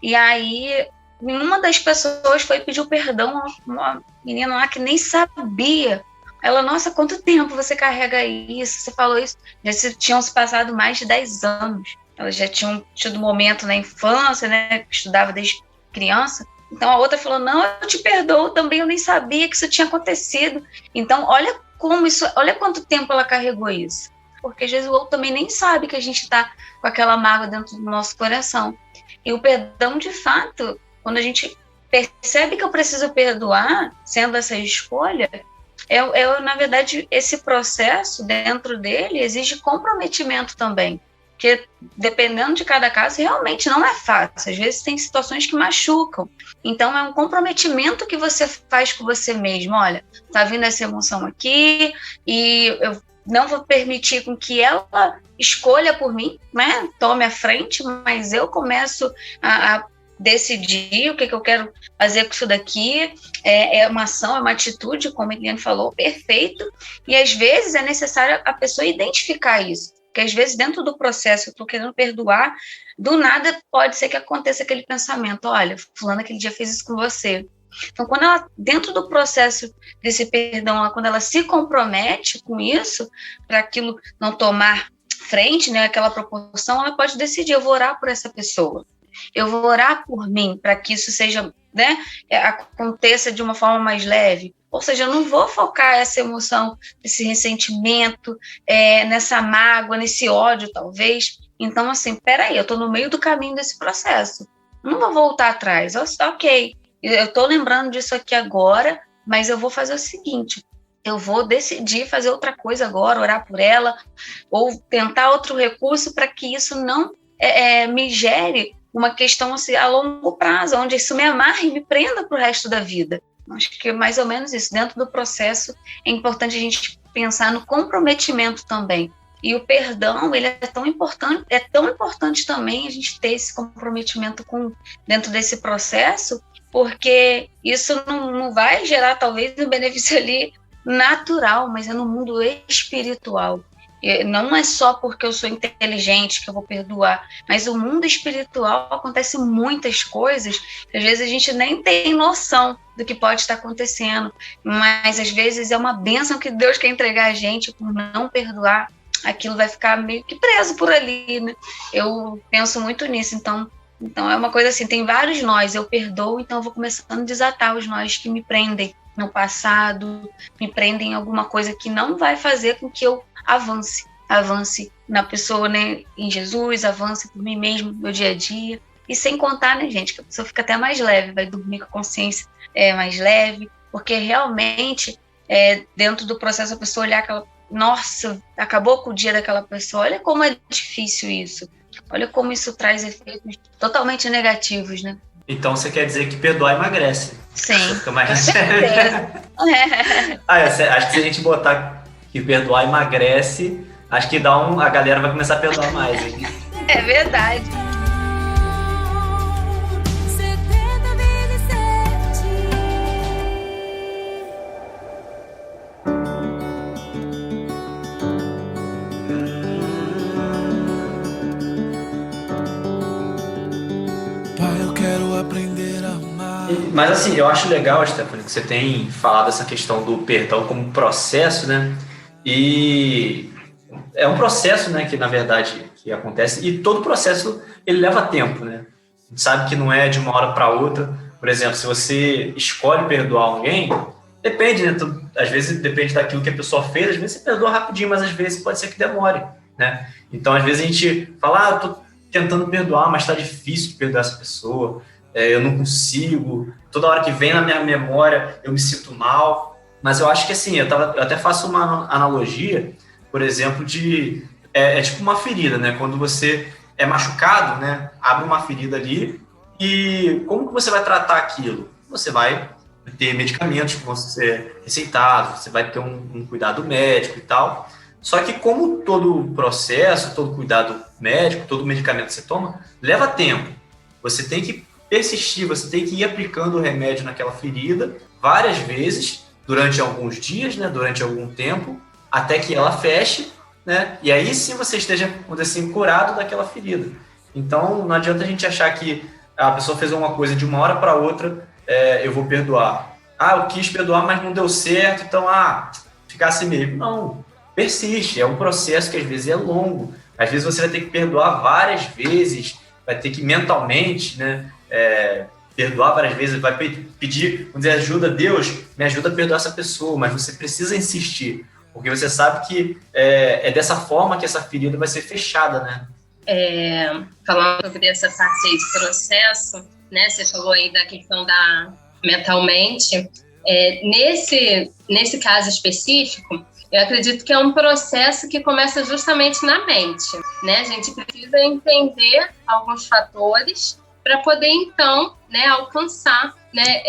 E aí, uma das pessoas foi pedir perdão a uma menina lá que nem sabia. Ela, nossa, quanto tempo você carrega isso? Você falou isso? Já tinham se passado mais de 10 anos. Elas já tinham tido momento na infância, né? Que estudava desde criança. Então a outra falou, não, eu te perdoo também, eu nem sabia que isso tinha acontecido. Então olha como isso, olha quanto tempo ela carregou isso. Porque às vezes o outro também nem sabe que a gente está com aquela mágoa dentro do nosso coração. E o perdão, de fato, quando a gente percebe que eu preciso perdoar, sendo essa escolha, na verdade, esse processo dentro dele exige comprometimento também. Porque dependendo de cada caso, realmente não é fácil. Às vezes tem situações que machucam. Então é um comprometimento que você faz com você mesmo. Olha, tá vindo essa emoção aqui e eu não vou permitir com que ela escolha por mim, né? Tome a frente, mas eu começo a decidir o que eu quero fazer com isso daqui. É uma ação, é uma atitude, como a Eliane falou, perfeito. E às vezes é necessário a pessoa identificar isso. Porque às vezes dentro do processo eu estou querendo perdoar, do nada pode ser que aconteça aquele pensamento, olha, fulano aquele dia fez isso com você. Então quando ela, dentro do processo desse perdão, quando ela se compromete com isso, para aquilo não tomar frente, né, aquela proporção, ela pode decidir, eu vou orar por essa pessoa, eu vou orar por mim, para que isso seja, né, aconteça de uma forma mais leve. Ou seja, eu não vou focar essa emoção, esse ressentimento, nessa mágoa, nesse ódio, talvez. Então, assim, peraí, eu estou no meio do caminho desse processo. Não vou voltar atrás. Ok, eu estou lembrando disso aqui agora, mas eu vou fazer o seguinte, eu vou decidir fazer outra coisa agora, orar por ela, ou tentar outro recurso para que isso não me gere uma questão assim, a longo prazo, onde isso me amarre e me prenda para o resto da vida. Acho que é mais ou menos isso. Dentro do processo é importante a gente pensar no comprometimento também. E o perdão, ele é tão importante também a gente ter esse comprometimento dentro desse processo, porque isso não vai gerar talvez um benefício ali natural, mas é no mundo espiritual. Não é só porque eu sou inteligente que eu vou perdoar, mas o mundo espiritual acontece muitas coisas que às vezes a gente nem tem noção do que pode estar acontecendo, mas às vezes é uma bênção que Deus quer entregar a gente por não perdoar, aquilo vai ficar meio que preso por ali, né? Eu penso muito nisso, então é uma coisa assim, tem vários nós, eu perdoo, então eu vou começando a desatar os nós que me prendem no passado, me prendem em alguma coisa que não vai fazer com que eu avance na pessoa, né, em Jesus, avance por mim mesmo, no meu dia a dia, e sem contar, né, gente, que a pessoa fica até mais leve, vai dormir com a consciência mais leve, porque realmente, dentro do processo, a pessoa olhar aquela, nossa, acabou com o dia daquela pessoa, olha como é difícil isso, olha como isso traz efeitos totalmente negativos, né. Então você quer dizer que perdoar emagrece? Sim, fica mais... com certeza. Acho que se a gente botar que perdoar emagrece, acho que a galera vai começar a perdoar mais, hein? É verdade. Mas assim, eu acho legal, Stephanie, que você tem falado essa questão do perdão como processo, né? E é um processo, né, que na verdade que acontece, e todo processo ele leva tempo, né? A gente sabe que não é de uma hora para outra. Por exemplo, se você escolhe perdoar alguém, depende, né? Às vezes depende daquilo que a pessoa fez, às vezes você perdoa rapidinho, mas às vezes pode ser que demore, né? Então, às vezes a gente fala, eu tô tentando perdoar, mas tá difícil perdoar essa pessoa, eu não consigo, toda hora que vem na minha memória eu me sinto mal. Mas eu acho que assim, eu até faço uma analogia, por exemplo, de tipo uma ferida, né? Quando você é machucado, né? Abre uma ferida ali, e como que você vai tratar aquilo? Você vai ter medicamentos que vão ser receitados, você vai ter um cuidado médico e tal. Só que como todo processo, todo cuidado médico, todo medicamento que você toma, leva tempo. Você tem que persistir, você tem que ir aplicando o remédio naquela ferida várias vezes, durante alguns dias, né, durante algum tempo, até que ela feche, né, e aí sim você esteja, vamos dizer assim, curado daquela ferida. Então não adianta a gente achar que a pessoa fez uma coisa de uma hora para outra, eu vou perdoar. Eu quis perdoar, mas não deu certo, então, ficar assim mesmo. Não, persiste, é um processo que às vezes é longo. Às vezes você vai ter que perdoar várias vezes, vai ter que mentalmente, né, perdoar várias vezes, vai pedir, vamos dizer, ajuda a Deus, me ajuda a perdoar essa pessoa, mas você precisa insistir, porque você sabe que é dessa forma que essa ferida vai ser fechada, né? Falando sobre essa parte aí de processo, né, você falou aí da questão da mentalmente, nesse caso específico, eu acredito que é um processo que começa justamente na mente, né? A gente precisa entender alguns fatores para poder, então, né, alcançar, né,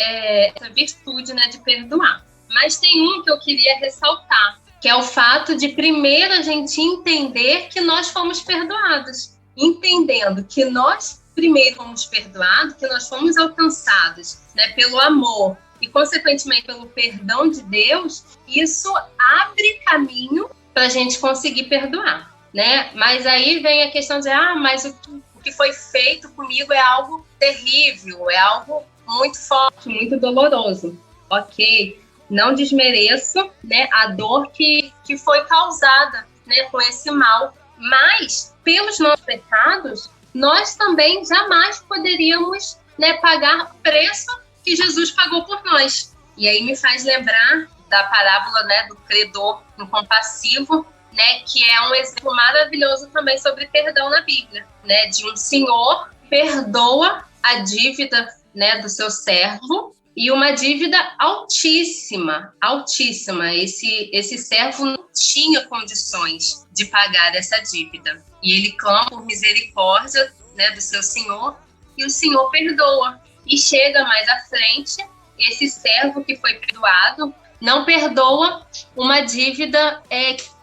essa virtude, né, de perdoar. Mas tem um que eu queria ressaltar, que é o fato de primeiro a gente entender que nós fomos perdoados. Entendendo que nós primeiro fomos perdoados, que nós fomos alcançados, né, pelo amor e, consequentemente, pelo perdão de Deus, isso abre caminho para a gente conseguir perdoar, né? Mas aí vem a questão de, mas o que foi feito comigo é algo terrível, é algo muito forte, muito doloroso. Ok, não desmereço, né, a dor que foi causada, né, com esse mal, mas pelos nossos pecados, nós também jamais poderíamos, né, pagar o preço que Jesus pagou por nós. E aí me faz lembrar da parábola, né, do credor incompassivo, né, que é um exemplo maravilhoso também sobre perdão na Bíblia, né, de um senhor que perdoa a dívida, né, do seu servo, e uma dívida altíssima, altíssima. Esse servo não tinha condições de pagar essa dívida. E ele clama por misericórdia, né, do seu senhor, e o senhor perdoa. E chega mais à frente, esse servo que foi perdoado não perdoa uma dívida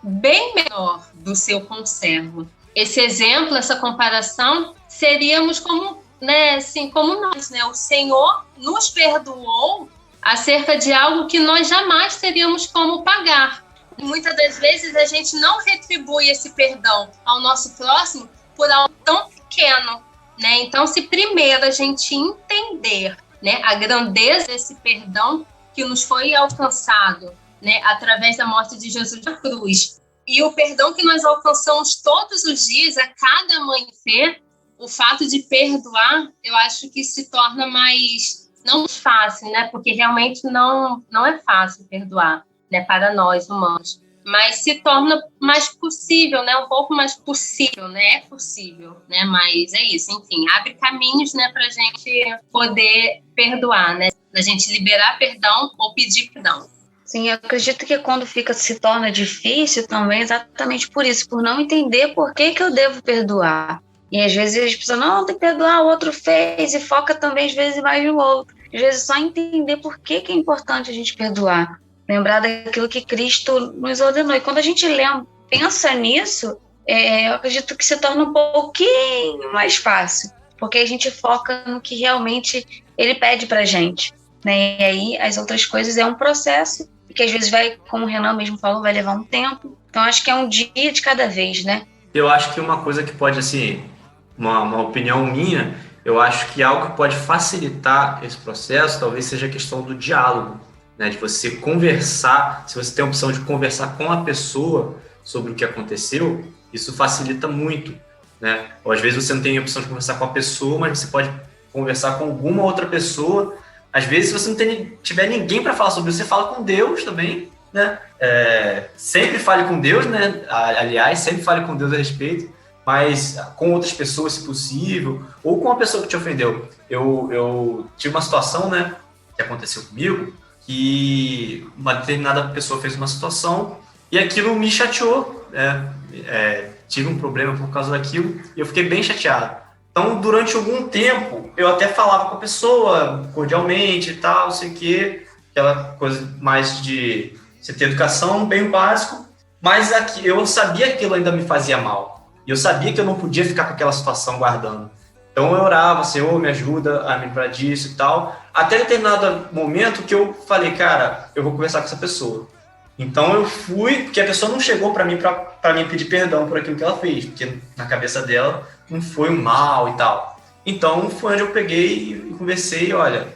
bem menor do seu conservo. Esse exemplo, essa comparação, seríamos como, né, assim, como nós, né? O Senhor nos perdoou acerca de algo que nós jamais teríamos como pagar. Muitas das vezes a gente não retribui esse perdão ao nosso próximo por algo tão pequeno, né? Então, se primeiro a gente entender, né, a grandeza desse perdão que nos foi alcançado, né, através da morte de Jesus na cruz, e o perdão que nós alcançamos todos os dias, a cada amanhecer, o fato de perdoar, eu acho que se torna não fácil, né? Porque realmente não é fácil perdoar, né, para nós humanos. Mas se torna mais possível, né? Um pouco mais possível, né? É possível, né? Mas é isso, enfim, abre caminhos, né, para a gente poder perdoar, né? Da gente liberar perdão ou pedir perdão. Sim, eu acredito que quando se torna difícil também, exatamente por isso, por não entender por que eu devo perdoar. E às vezes as pessoas, não, tem que perdoar, o outro fez, e foca também às vezes mais no outro. Às vezes só entender por que é importante a gente perdoar. Lembrar daquilo que Cristo nos ordenou. E quando a gente pensa nisso, eu acredito que se torna um pouquinho mais fácil, porque a gente foca no que realmente Ele pede pra gente, né? E aí as outras coisas é um processo, que às vezes vai, como o Renan mesmo falou, vai levar um tempo. Então acho que é um dia de cada vez, né? Eu acho que uma coisa que pode, assim, uma opinião minha, eu acho que algo que pode facilitar esse processo talvez seja a questão do diálogo, né, de você conversar. Se você tem a opção de conversar com a pessoa sobre o que aconteceu, isso facilita muito, né? Ou às vezes você não tem a opção de conversar com a pessoa, mas você pode conversar com alguma outra pessoa. Às vezes, se você não tiver ninguém para falar sobre isso, você fala com Deus também, né? Sempre fale com Deus, né? Aliás, sempre fale com Deus a respeito, mas com outras pessoas, se possível, ou com a pessoa que te ofendeu. Eu tive uma situação, né, que aconteceu comigo, que uma determinada pessoa fez uma situação e aquilo me chateou, né? Tive um problema por causa daquilo e eu fiquei bem chateado. Então, durante algum tempo, eu até falava com a pessoa cordialmente e tal, não sei o quê, aquela coisa mais de você ter educação, bem básico, mas eu sabia que aquilo ainda me fazia mal. E eu sabia que eu não podia ficar com aquela situação guardando. Então eu orava, Senhor, me ajuda a me livrar disso e tal. Até determinado momento que eu falei, cara, eu vou conversar com essa pessoa. Então eu fui, porque a pessoa não chegou para mim para me pedir perdão por aquilo que ela fez, porque na cabeça dela não foi um mal e tal. Então, foi onde eu peguei e conversei, olha,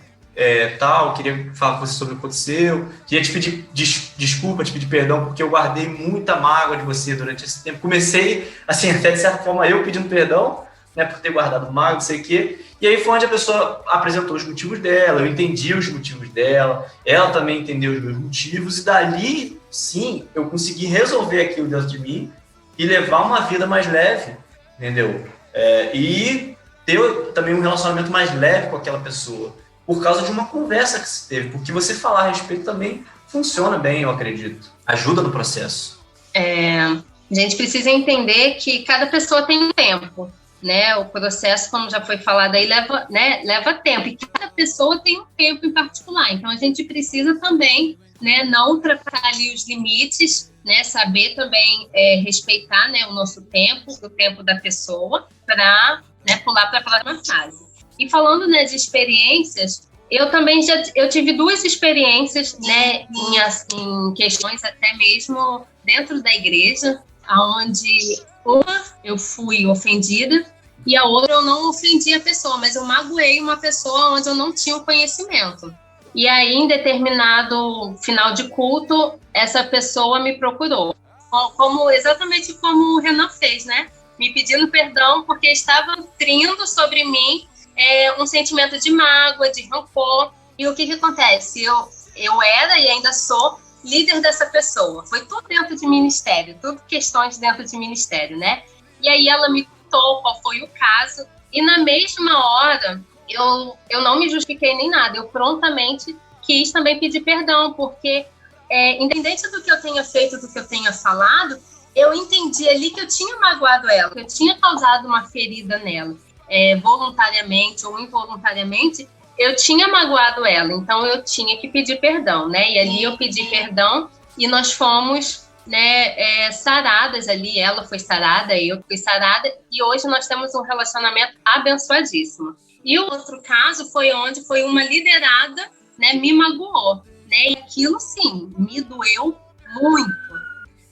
queria falar com você sobre o que aconteceu, queria te pedir desculpa, te pedir perdão, porque eu guardei muita mágoa de você durante esse tempo. Comecei, assim, até de certa forma, eu pedindo perdão, né, por ter guardado mágoa, não sei o quê. E aí foi onde a pessoa apresentou os motivos dela, eu entendi os motivos dela, ela também entendeu os meus motivos, e dali, sim, eu consegui resolver aquilo dentro de mim e levar uma vida mais leve, entendeu? E ter também um relacionamento mais leve com aquela pessoa, por causa de uma conversa que se teve, porque você falar a respeito também funciona bem, eu acredito. Ajuda no processo. A gente precisa entender que cada pessoa tem um tempo, né? O processo, como já foi falado aí, leva tempo, e cada pessoa tem um tempo em particular. Então, a gente precisa também, né, não ultrapassar ali os limites, né, saber também respeitar, né, o nosso tempo, o tempo da pessoa, para, né, pular para a próxima fase. E falando, né, de experiências, eu também eu tive 2 experiências, né, em questões até mesmo dentro da igreja, onde uma eu fui ofendida e a outra eu não ofendi a pessoa, mas eu magoei uma pessoa onde eu não tinha o conhecimento. E aí, em determinado final de culto, essa pessoa me procurou, exatamente como o Renan fez, né? Me pedindo perdão porque estava nutrindo sobre mim um sentimento de mágoa, de rancor. E o que acontece? Eu era e ainda sou líder dessa pessoa. Foi tudo dentro de ministério, tudo questões dentro de ministério, né? E aí ela me contou qual foi o caso, e na mesma hora eu não me justifiquei nem nada, eu prontamente quis também pedir perdão, porque independente do que eu tenha feito, do que eu tenha falado, eu entendi ali que eu tinha magoado ela, que eu tinha causado uma ferida nela, voluntariamente ou involuntariamente, eu tinha magoado ela, então eu tinha que pedir perdão, né? E ali eu pedi perdão e nós fomos, né, saradas ali, ela foi sarada, eu fui sarada, e hoje nós temos um relacionamento abençoadíssimo. E o outro caso foi onde foi uma liderada, né, me magoou, né? E aquilo, sim, me doeu muito.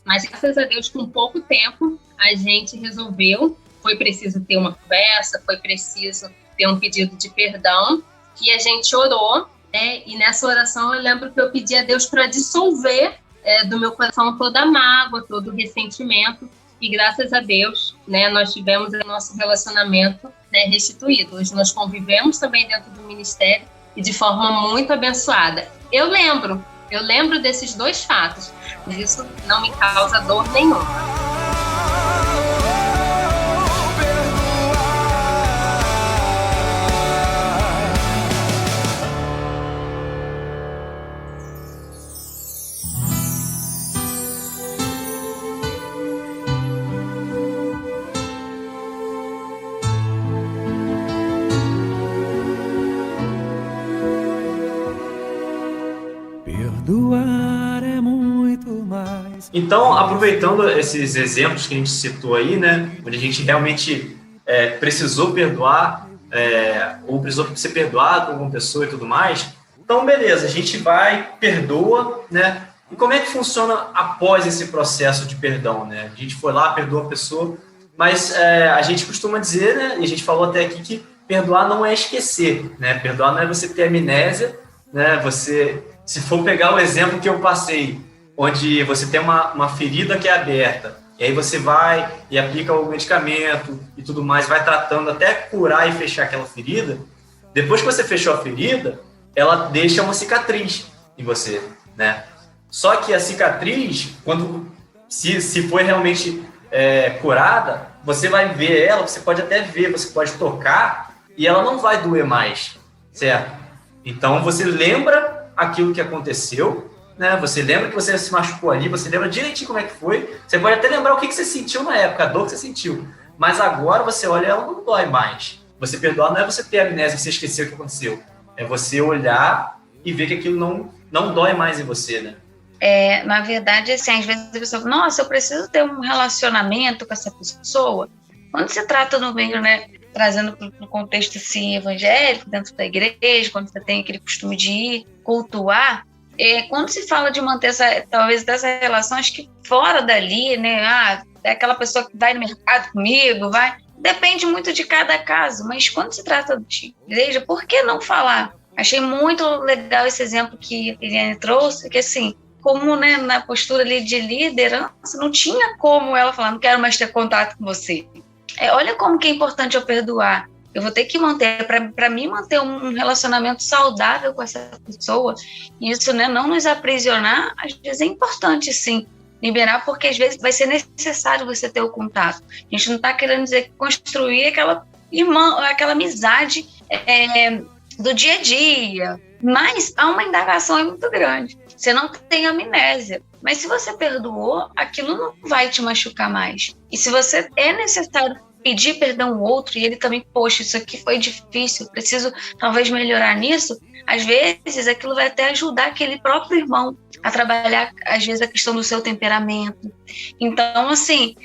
Mas, graças a Deus, com pouco tempo, a gente resolveu. Foi preciso ter uma conversa, foi preciso ter um pedido de perdão. E a gente orou, né? E nessa oração eu lembro que eu pedi a Deus para dissolver do meu coração toda a mágoa, todo o ressentimento. E graças a Deus, né, nós tivemos o nosso relacionamento, né, restituído. Hoje nós convivemos também dentro do ministério e de forma muito abençoada. Eu lembro desses 2 fatos, mas isso não me causa dor nenhuma. Perdoar é muito mais. Então, aproveitando esses exemplos que a gente citou aí, né, onde a gente realmente precisou perdoar, ou precisou ser perdoado por alguma pessoa e tudo mais, então, beleza, a gente vai, perdoa, né? E como é que funciona após esse processo de perdão, né? A gente foi lá, perdoa a pessoa, mas a gente costuma dizer, né, e a gente falou até aqui, que perdoar não é esquecer, né? Perdoar não é você ter amnésia, né? Se for pegar o exemplo que eu passei, onde você tem uma ferida que é aberta, e aí você vai e aplica o medicamento e tudo mais, vai tratando até curar e fechar aquela ferida, depois que você fechou a ferida, ela deixa uma cicatriz em você, né? Só que a cicatriz, se for realmente curada, você vai ver ela, você pode até ver, você pode tocar, e ela não vai doer mais, certo? Então você lembra aquilo que aconteceu, né? Você lembra que você se machucou ali, você lembra direitinho como é que foi, você pode até lembrar o que você sentiu na época, a dor que você sentiu, mas agora você olha, ela não dói mais. Você perdoar não é você ter amnésia, você esquecer o que aconteceu, é você olhar e ver que aquilo não dói mais em você, né? Na verdade, assim, às vezes a pessoa fala, nossa, eu preciso ter um relacionamento com essa pessoa. Quando se trata no meio, né, trazendo para o contexto assim, evangélico, dentro da igreja, quando você tem aquele costume de ir cultuar, quando se fala de manter talvez dessa relação, acho que fora dali, né, é aquela pessoa que vai no mercado comigo, vai, depende muito de cada caso, mas quando se trata de igreja, por que não falar? Achei muito legal esse exemplo que a Eliane trouxe, que assim, como, né, na postura ali de liderança, não tinha como ela falar, não quero mais ter contato com você. Olha como que é importante eu perdoar. Eu vou ter que manter, para mim manter um relacionamento saudável com essa pessoa, isso, né, não nos aprisionar, às vezes é importante sim, liberar, porque às vezes vai ser necessário você ter o contato. A gente não está querendo dizer construir aquela amizade do dia a dia, mas há uma indagação muito grande. Você não tem amnésia, mas se você perdoou, aquilo não vai te machucar mais. E se você é necessário pedir perdão ao outro, e ele também, poxa, isso aqui foi difícil, preciso talvez melhorar nisso, às vezes aquilo vai até ajudar aquele próprio irmão a trabalhar, às vezes, a questão do seu temperamento. Então, assim,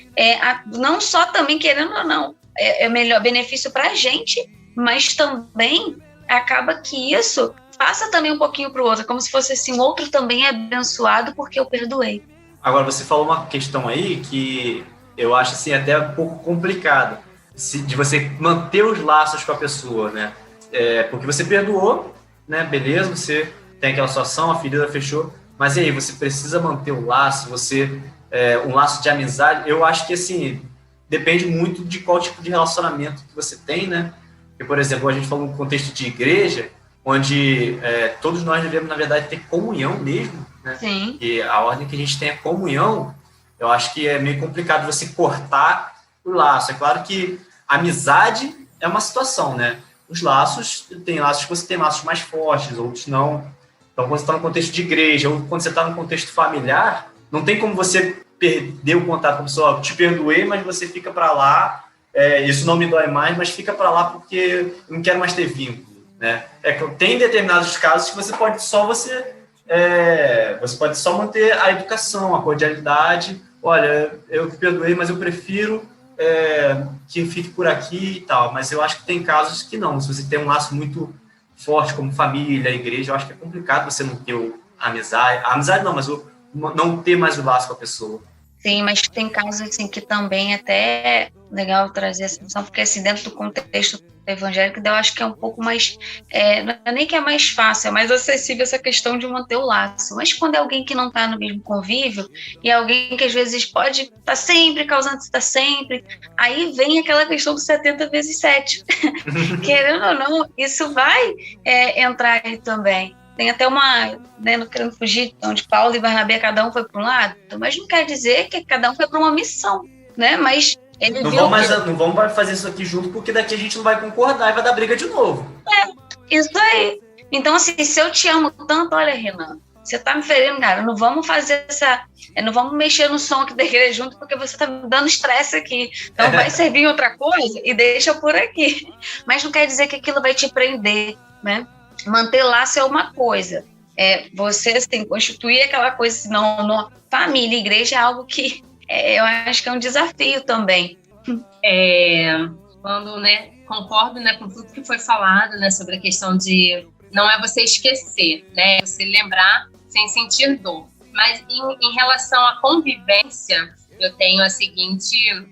não só também, querendo ou não, é melhor benefício para a gente, mas também acaba que isso passa também um pouquinho para o outro, como se fosse assim, o outro também é abençoado porque eu perdoei. Agora, você falou uma questão aí que eu acho assim, até um pouco complicado, de você manter os laços com a pessoa, né? Porque você perdoou, né? Beleza, você tem aquela situação, a ferida fechou, mas e aí, você precisa manter o laço, um laço de amizade. Eu acho que, assim, depende muito de qual tipo de relacionamento que você tem, né? Porque, por exemplo, a gente falou no contexto de igreja, onde todos nós devemos, na verdade, ter comunhão mesmo, né? Sim. E a ordem que a gente tem é comunhão. Eu acho que é meio complicado você cortar o laço. É claro que amizade é uma situação, né? Os laços, tem laços que você tem laços mais fortes, outros não. Então, quando você está no contexto de igreja ou quando você está no contexto familiar, não tem como você perder o contato com a pessoa. Te perdoei, mas você fica para lá. Isso não me dói mais, mas fica para lá porque eu não quero mais ter vínculo, né? Tem determinados casos que você pode só manter a educação, a cordialidade. Olha, eu perdoei, mas eu prefiro que fique por aqui e tal. Mas eu acho que tem casos que não. Se você tem um laço muito forte, como família, igreja, eu acho que é complicado você não ter a amizade. A amizade não, mas não ter mais o laço com a pessoa. Sim, mas tem casos assim, que também até é legal trazer essa questão, porque assim, dentro do contexto evangélico, eu acho que é um pouco mais, não é nem que é mais fácil, é mais acessível essa questão de manter o laço. Mas quando é alguém que não está no mesmo convívio, e é alguém que às vezes pode estar sempre causando, está sempre, aí vem aquela questão do 70 vezes 7. Querendo ou não, isso vai entrar aí também. Tem até uma, né, não querendo fugir, onde Paulo e Barnabé, cada um foi para um lado, mas não quer dizer que cada um foi para uma missão, né? Mas ele não vamos fazer isso aqui junto, porque daqui a gente não vai concordar e vai dar briga de novo. Isso aí. Então, assim, se eu te amo tanto, olha, Renan, você tá me ferindo, cara, não vamos fazer não vamos mexer no som aqui da igreja junto, porque você tá me dando estresse aqui. Então vai servir outra coisa e deixa por aqui. Mas não quer dizer que aquilo vai te prender, né? Manter laço é uma coisa. Você assim, constituir aquela coisa, senão família, igreja é algo que eu acho que é um desafio também. Quando, né, concordo, né, com tudo que foi falado, né, sobre a questão de não é você esquecer, né, é você lembrar sem sentir dor. Mas em relação à convivência, eu tenho o seguinte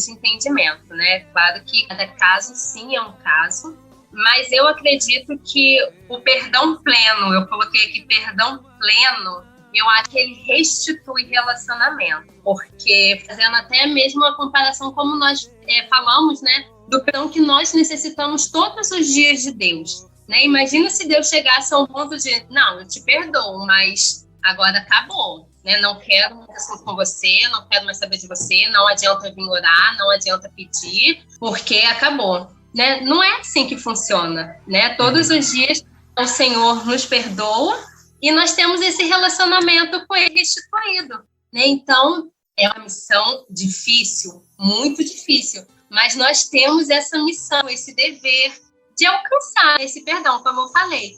entendimento, né? Claro que cada caso, sim, é um caso, mas eu acredito que o perdão pleno, eu coloquei aqui perdão pleno, eu acho que ele restitui relacionamento, porque fazendo até mesmo uma comparação como nós falamos, né, do perdão que nós necessitamos todos os dias de Deus, né? Imagina se Deus chegasse a um ponto de, não, eu te perdoo, mas agora acabou, né? Não quero mais assunto com você, não quero mais saber de você, não adianta vir orar, não adianta pedir, porque acabou. Né? Não é assim que funciona, né? Todos os dias o Senhor nos perdoa e nós temos esse relacionamento com Ele restituído, né? Então, é uma missão difícil, muito difícil, mas nós temos essa missão, esse dever de alcançar esse perdão, como eu falei.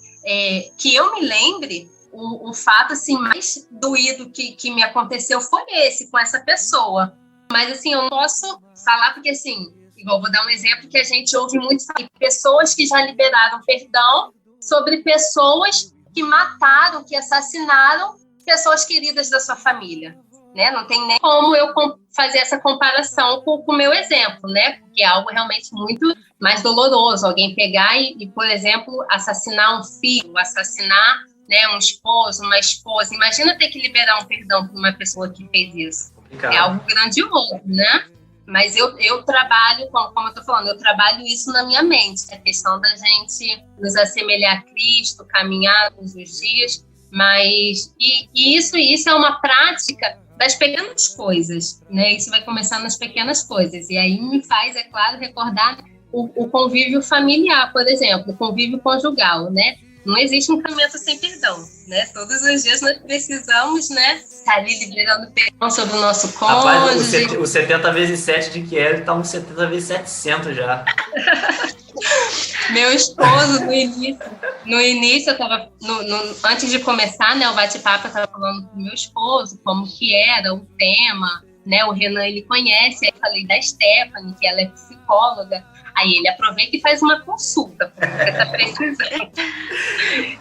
Que eu me lembre, o fato assim, mais doído que me aconteceu foi esse, com essa pessoa. Mas assim, eu não posso falar porque assim, igual, vou dar um exemplo que a gente ouve muito falar, pessoas que já liberaram perdão sobre pessoas que mataram, que assassinaram pessoas queridas da sua família. né? Não tem nem como eu fazer essa comparação com o meu exemplo, né? Porque é algo realmente muito mais doloroso. Alguém pegar e, por exemplo, assassinar um filho, assassinar, né, um esposo, uma esposa. Imagina ter que liberar um perdão para uma pessoa que fez isso. É algo grandioso, né? Mas eu trabalho, como eu estou falando, eu trabalho isso na minha mente. A questão da gente nos assemelhar a Cristo, caminhar todos os dias. Mas isso é uma prática das pequenas coisas, né? Isso vai começar nas pequenas coisas. E aí me faz, é claro, recordar o convívio familiar, por exemplo, o convívio conjugal, né? Não existe um casamento sem perdão, né? Todos os dias nós precisamos, né, estar ali liberando perdão sobre o nosso cônjuge. Rapaz, o 70 vezes 7 de Kelly tá uns 70 vezes 700 já. Meu esposo, no início eu tava, antes de começar, né, o bate-papo, eu tava falando com o meu esposo como que era o tema, né? O Renan, ele conhece, aí eu falei da Stephanie, que ela é psicóloga. Aí ele aproveita e faz uma consulta, porque você está precisando.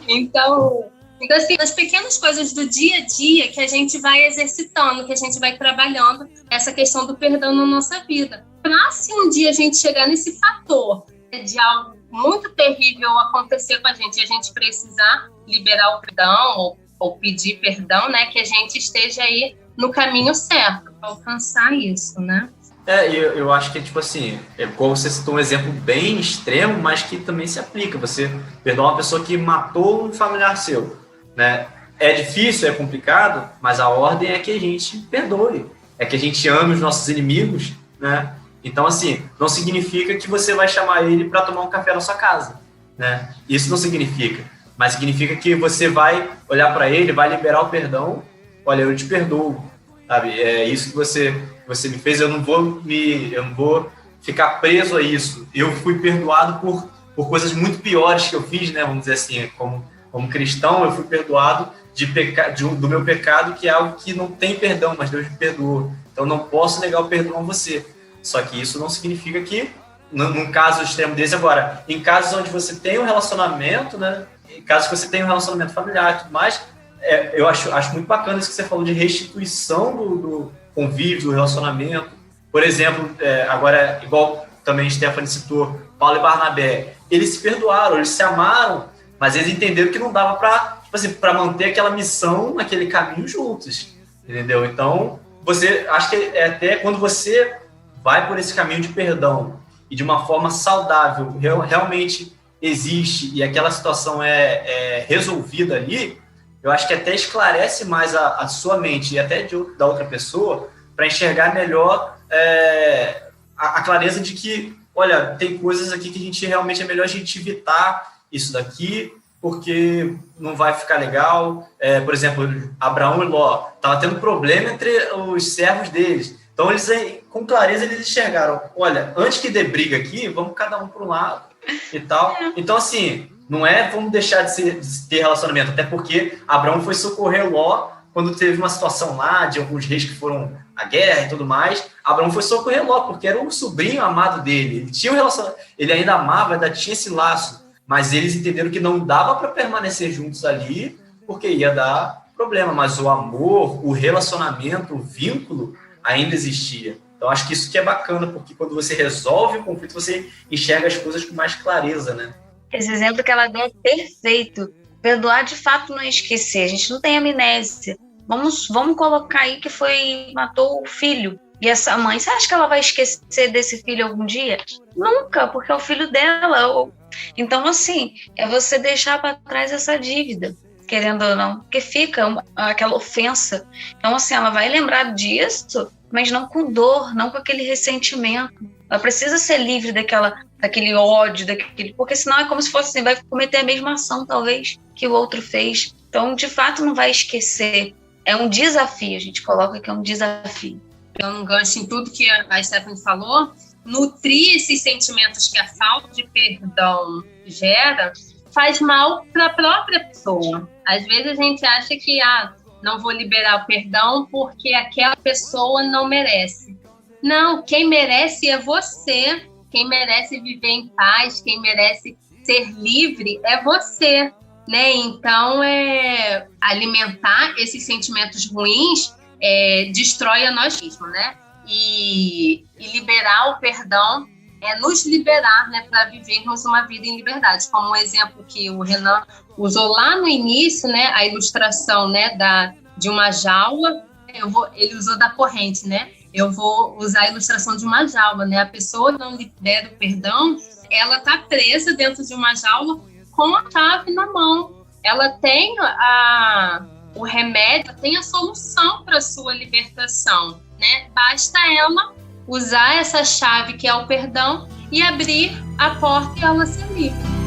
Então, assim, as pequenas coisas do dia a dia que a gente vai exercitando, que a gente vai trabalhando essa questão do perdão na nossa vida. Para, se um dia a gente chegar nesse fator de algo muito terrível acontecer com a gente precisar liberar o perdão ou pedir perdão, né, que a gente esteja aí no caminho certo para alcançar isso, né? Eu acho que, tipo assim, como você citou um exemplo bem extremo, mas que também se aplica. Você perdoa uma pessoa que matou um familiar seu, né? É difícil, é complicado, mas a ordem é que a gente perdoe. É que a gente ame os nossos inimigos, né? Então, assim, não significa que você vai chamar ele para tomar um café na sua casa, né? Isso não significa. Mas significa que você vai olhar para ele, vai liberar o perdão. Olha, eu te perdoo, sabe? É isso que você me fez, eu não vou ficar preso a isso. Eu fui perdoado por coisas muito piores que eu fiz, né? Vamos dizer assim, como cristão, eu fui perdoado do meu pecado, que é algo que não tem perdão, mas Deus me perdoou. Então, não posso negar o perdão a você. Só que isso não significa que, num caso extremo desse, agora, em casos onde você tem um relacionamento, né? Em casos que você tem um relacionamento familiar e tudo mais, eu acho muito bacana isso que você falou de restituição do convívio, do relacionamento. Por exemplo, agora, igual também Stephanie citou, Paulo e Barnabé, eles se perdoaram, eles se amaram, mas eles entenderam que não dava para, tipo assim, para manter aquela missão naquele caminho juntos, entendeu? Então, acho que até quando você vai por esse caminho de perdão e de uma forma saudável, realmente existe e aquela situação é resolvida ali, eu acho que até esclarece mais a sua mente e até da outra pessoa para enxergar melhor a clareza de que, olha, tem coisas aqui que a gente realmente é melhor a gente evitar isso daqui, porque não vai ficar legal. Por exemplo, Abraão e Ló estavam tendo problema entre os servos deles. Então, eles, com clareza, eles enxergaram, olha, antes que dê briga aqui, vamos cada um para um lado e tal. Então, assim, não vamos deixar de ter relacionamento, até porque Abraão foi socorrer Ló quando teve uma situação lá de alguns reis que foram à guerra e tudo mais. Abraão foi socorrer Ló, porque era um sobrinho amado dele. Ele tinha um relacionamento, ele ainda amava, ainda tinha esse laço, mas eles entenderam que não dava para permanecer juntos ali, porque ia dar problema. Mas o amor, o relacionamento, o vínculo ainda existia. Então, acho que isso que é bacana, porque quando você resolve o conflito, você enxerga as coisas com mais clareza, né? Esse exemplo que ela deu é perfeito. Perdoar, de fato, não é esquecer. A gente não tem amnésia. Vamos colocar aí que matou o filho. E essa mãe, você acha que ela vai esquecer desse filho algum dia? Nunca, porque é o filho dela. Então, assim, é você deixar para trás essa dívida, querendo ou não, porque fica aquela ofensa. Então, assim, ela vai lembrar disso, mas não com dor, não com aquele ressentimento. Ela precisa ser livre daquele ódio, porque senão é como se fosse assim, vai cometer a mesma ação, talvez, que o outro fez. Então, de fato, não vai esquecer. É um desafio, a gente coloca que é um desafio. Dando um gancho em tudo que a Stephanie falou, nutrir esses sentimentos que a falta de perdão gera faz mal para a própria pessoa. Às vezes a gente acha que não vou liberar o perdão porque aquela pessoa não merece. Não, quem merece é você. Quem merece viver em paz, quem merece ser livre é você, né? Então, alimentar esses sentimentos ruins destrói a nós mesmos, né? E liberar o perdão é nos liberar, né, para vivermos uma vida em liberdade. Como o exemplo que o Renan usou lá no início, né, a ilustração, né, de uma jaula, ele usou da corrente, né? Eu vou usar a ilustração de uma jaula, né? A pessoa que não libera o perdão, ela está presa dentro de uma jaula com a chave na mão. Ela tem o remédio, tem a solução para a sua libertação, né? Basta ela usar essa chave que é o perdão e abrir a porta e ela se livra.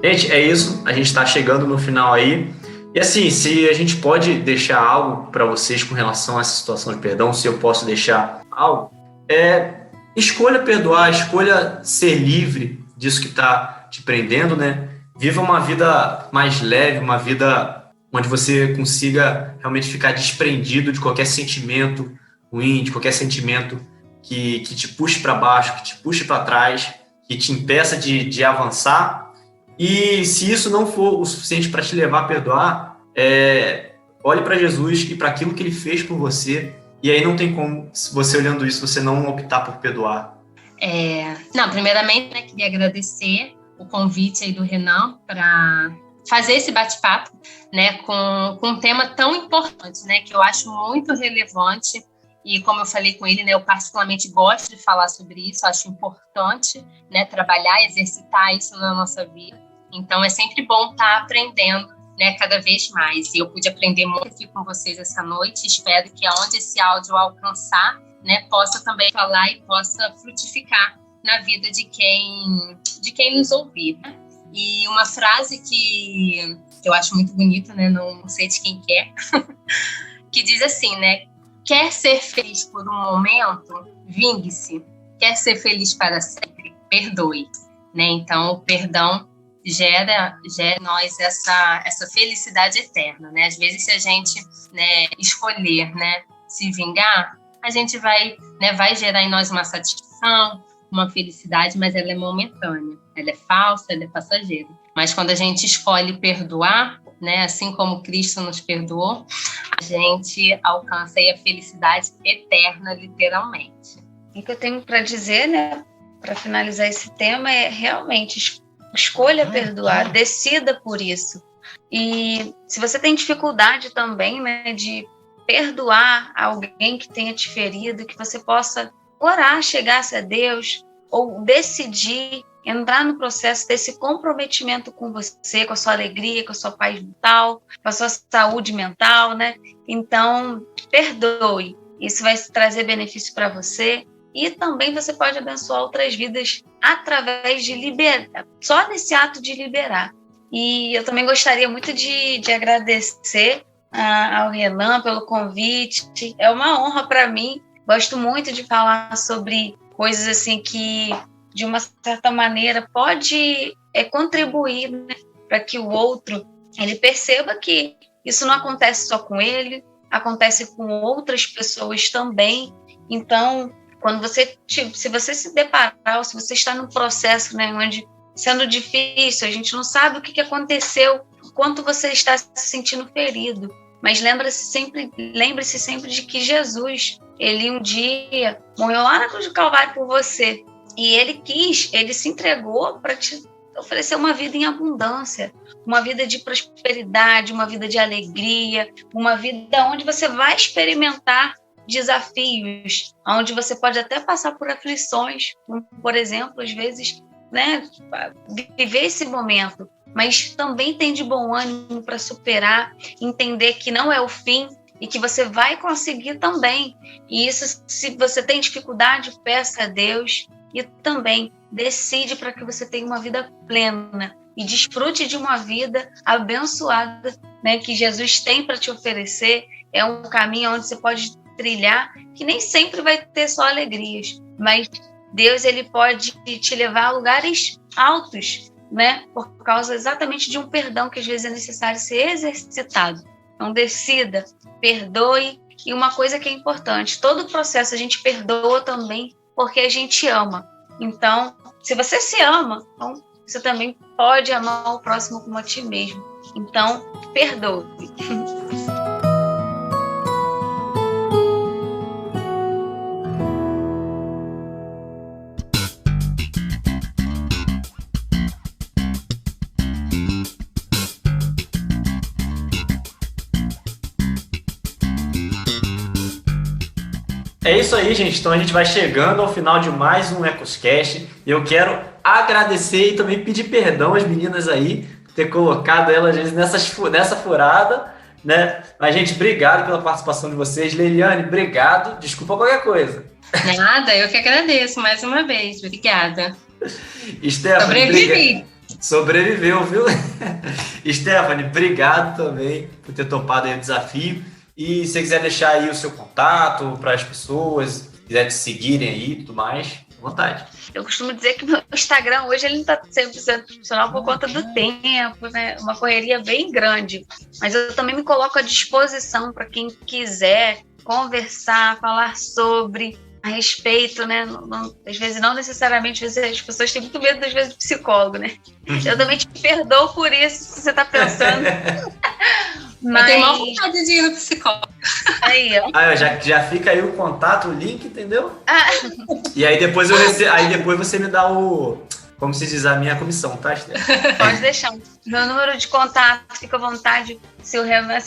Gente, é isso. A gente está chegando no final aí. E assim, se a gente pode deixar algo para vocês com relação a essa situação de perdão, se eu posso deixar algo, escolha perdoar, escolha ser livre disso que está te prendendo, né? Viva uma vida mais leve, uma vida onde você consiga realmente ficar desprendido de qualquer sentimento ruim, de qualquer sentimento que te puxe para baixo, que te puxe para trás, que te impeça de avançar. E se isso não for o suficiente para te levar a perdoar, olhe para Jesus e para aquilo que ele fez por você. E aí não tem como, você olhando isso, você não optar por perdoar. Primeiramente, né, queria agradecer o convite aí do Renan para fazer esse bate-papo, né, com um tema tão importante, né, que eu acho muito relevante. E como eu falei com ele, né, eu particularmente gosto de falar sobre isso, acho importante, né, trabalhar, exercitar isso na nossa vida. Então, é sempre bom estar aprendendo, né, cada vez mais. E eu pude aprender muito aqui com vocês essa noite. Espero que aonde esse áudio alcançar, né, possa também falar e possa frutificar na vida de quem nos ouvir, né? E uma frase que eu acho muito bonita, né, não sei de quem que é, que diz assim, né? Quer ser feliz por um momento? Vingue-se. Quer ser feliz para sempre? Perdoe. Né? Então, o perdão gera em nós essa felicidade eterna. Né? Às vezes, se a gente, né, escolher, né, se vingar, a gente vai gerar em nós uma satisfação, uma felicidade, mas ela é momentânea. Ela é falsa, ela é passageira. Mas quando a gente escolhe perdoar, né, assim como Cristo nos perdoou, a gente alcança aí a felicidade eterna, literalmente. O que eu tenho para dizer, né, para finalizar esse tema, é realmente escolha perdoar, decida por isso. E se você tem dificuldade também, né, de perdoar alguém que tenha te ferido, que você possa orar, chegar-se a Deus, ou decidir entrar no processo desse comprometimento com você, com a sua alegria, com a sua paz mental, com a sua saúde mental, né? Então, perdoe. Isso vai trazer benefício para você e também você pode abençoar outras vidas através de liberar, só nesse ato de liberar. E eu também gostaria muito de agradecer ao Renan pelo convite. É uma honra para mim. Gosto muito de falar sobre coisas assim que, de uma certa maneira, pode contribuir, né, para que o outro ele perceba que isso não acontece só com ele, acontece com outras pessoas também. Então, se você se deparar, ou se você está num processo, né, onde sendo difícil, a gente não sabe o que aconteceu, o quanto você está se sentindo ferido, mas lembre-se sempre de que Jesus, ele um dia morreu lá na cruz do Calvário por você, e ele se entregou para te oferecer uma vida em abundância, uma vida de prosperidade, uma vida de alegria, uma vida onde você vai experimentar desafios, onde você pode até passar por aflições, por exemplo, às vezes, né, viver esse momento, mas também tem de bom ânimo para superar, entender que não é o fim e que você vai conseguir também. E isso, se você tem dificuldade, peça a Deus e também decide para que você tenha uma vida plena e desfrute de uma vida abençoada, né, que Jesus tem para te oferecer. É um caminho onde você pode trilhar, que nem sempre vai ter só alegrias, mas Deus, ele pode te levar a lugares altos, né? Por causa exatamente de um perdão que às vezes é necessário ser exercitado. Então, decida, perdoe. E uma coisa que é importante, todo o processo a gente perdoa também porque a gente ama. Então, se você se ama, então você também pode amar o próximo como a ti mesmo. Então, perdoe. É isso aí, gente. Então a gente vai chegando ao final de mais um EcosCast. E eu quero agradecer e também pedir perdão às meninas aí por ter colocado elas nessa furada, né? Mas, gente, obrigado pela participação de vocês. Leiliane, obrigado. Desculpa qualquer coisa. Nada, eu que agradeço mais uma vez. Obrigada. Stephanie, sobreviveu, viu? Stephanie, obrigado também por ter topado aí o desafio. E se você quiser deixar aí o seu contato para as pessoas, quiser te seguirem aí e tudo mais, à vontade. Eu costumo dizer que meu Instagram hoje ele não está 100% funcional por conta do tempo, né? Uma correria bem grande. Mas eu também me coloco à disposição para quem quiser conversar, falar sobre, a respeito, né? Às vezes não necessariamente, às vezes as pessoas têm muito medo, às vezes, do psicólogo, né? Eu também te perdoo por isso, se você está pensando. Mas... Eu tenho mal vontade de ir no psicólogo. Aí, ó. Já fica aí o contato, o link, entendeu? E aí depois depois você me dá como se diz, a minha comissão, tá, Esther? Pode deixar. Meu número de contato, fica à vontade. Se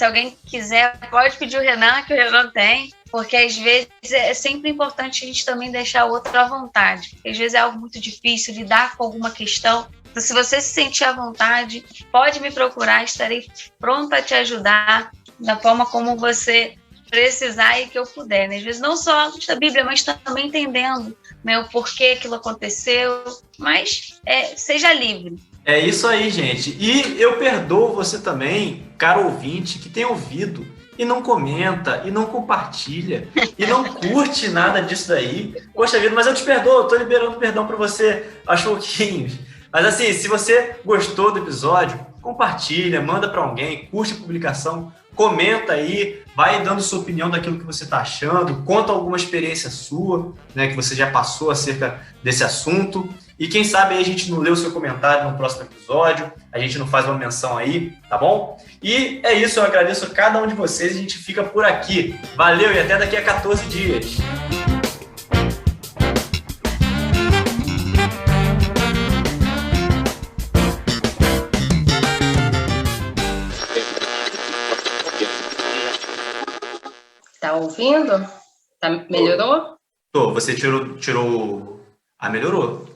alguém quiser, pode pedir o Renan, que o Renan tem. Porque às vezes é sempre importante a gente também deixar o outro à vontade. Às vezes é algo muito difícil lidar com alguma questão. Então, se você se sentir à vontade, pode me procurar, estarei pronta a te ajudar da forma como você precisar e que eu puder. Né? Às vezes não só a luz da Bíblia, mas também entendendo, né, o porquê aquilo aconteceu. Mas seja livre. É isso aí, gente. E eu perdoo você também, caro ouvinte, que tem ouvido e não comenta, e não compartilha, e não curte nada disso daí. Poxa vida, mas eu te perdoo, eu tô liberando perdão pra você aos pouquinhos. Mas assim, se você gostou do episódio, compartilha, manda pra alguém, curte a publicação, comenta aí, vai dando sua opinião daquilo que você tá achando, conta alguma experiência sua, né, que você já passou acerca desse assunto. E quem sabe aí a gente não lê o seu comentário no próximo episódio, a gente não faz uma menção aí, tá bom? E é isso, eu agradeço a cada um de vocês e a gente fica por aqui. Valeu e até daqui a 14 dias. Tá ouvindo? Melhorou? Tô, você tirou... Ah, melhorou.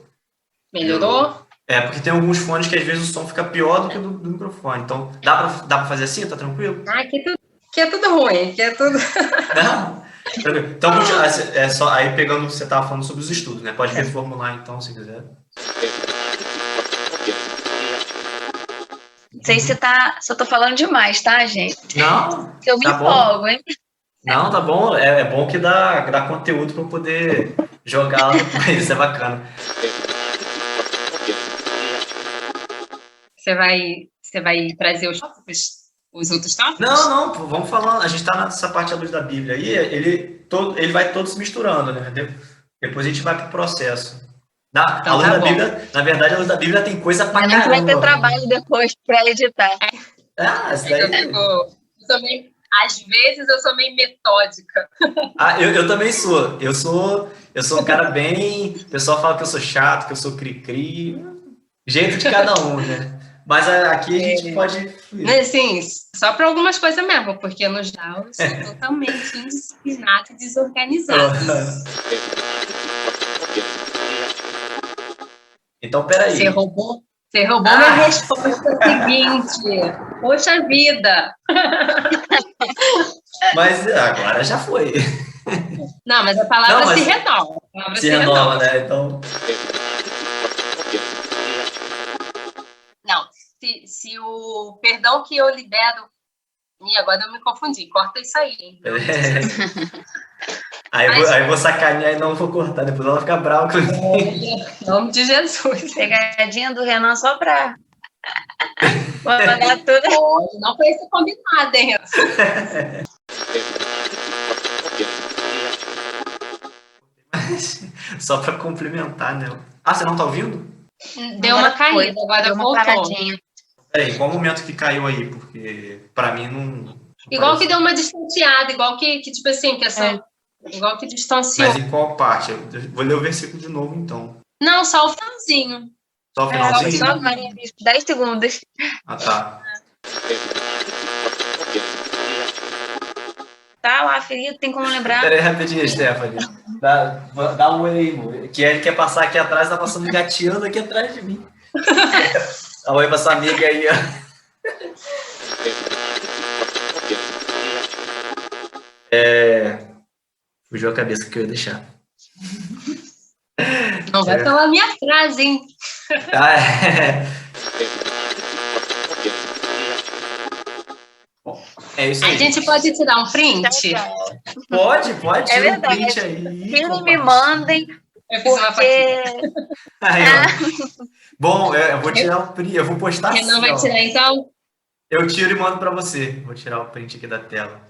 Melhorou? É, porque tem alguns fones que às vezes o som fica pior do que do microfone. Então, dá pra fazer assim? Tá tranquilo? Ah, que é tudo ruim, que é tudo... Não? Então, é só, aí pegando, você tava falando sobre os estudos, né? Pode reformular então, se quiser. Não sei se eu tô falando demais, tá, gente? Não, eu me tá empolgo, bom. hein? Não, tá bom. É bom que dá conteúdo para poder jogar lá depois. Isso é bacana. Você vai trazer os outros tópicos? Não, vamos falar. A gente tá nessa parte da luz da Bíblia aí, ele vai todo se misturando, né? Depois a gente vai pro processo. A luz da Bíblia, na verdade, a luz da Bíblia tem coisa pra caramba. Vai ter trabalho depois para editar. Isso daí... Às vezes eu sou meio metódica. Eu também sou. Eu sou um cara bem... O pessoal fala que eu sou chato, que eu sou cri-cri. Jeito de cada um, né? Mas aqui a gente pode... Assim, só para algumas coisas mesmo, porque no geral eu sou totalmente indisciplinado e desorganizado. Então, peraí. Você roubou minha resposta seguinte. Poxa vida! Mas agora já foi. Não, mas a palavra se renova. Se renova, né? Então... Não, se o perdão que eu libero... Ih, agora eu me confundi. Corta isso aí. Aí eu vou sacanear e não vou cortar. Depois ela vai ficar brava comigo. Em nome de Jesus. Pegadinha do Renan só pra... Vou mandar tudo. Pode, não foi esse combinado, hein? Só para complementar, né? Ah, você não tá ouvindo? Deu uma caída, agora Deu uma voltou. paradinha. Peraí, qual o momento que caiu aí? Porque para mim não. Igual que parece. deu uma distanciada, igual que tipo assim, que essa. Igual que distanciou. Mas em qual parte? Eu vou ler o versículo de novo, então. Não, só o finalzinho. Só o finalzinho? Só 10 segundos. Ah, tá. Tá lá, ferido, tem como lembrar. Peraí, rapidinho, Stephanie. Dá um oi aí, amor. Que ele quer passar aqui atrás, tá passando gateando aqui atrás de mim. Dá um oi pra essa amiga aí, ó. Fugiu a cabeça que eu ia deixar. Não vai falar a minha frase, hein? Ah, é. Bom, é isso aí. A gente pode tirar um print? Pode, É tira um verdade. print aí. Filho, me mandem, Eu fiz uma faquinha. porque Aí, ó. Bom, eu vou tirar o print, eu vou postar assim, Renan vai ó. tirar, então? Eu tiro e mando pra você. Vou tirar o print aqui da tela.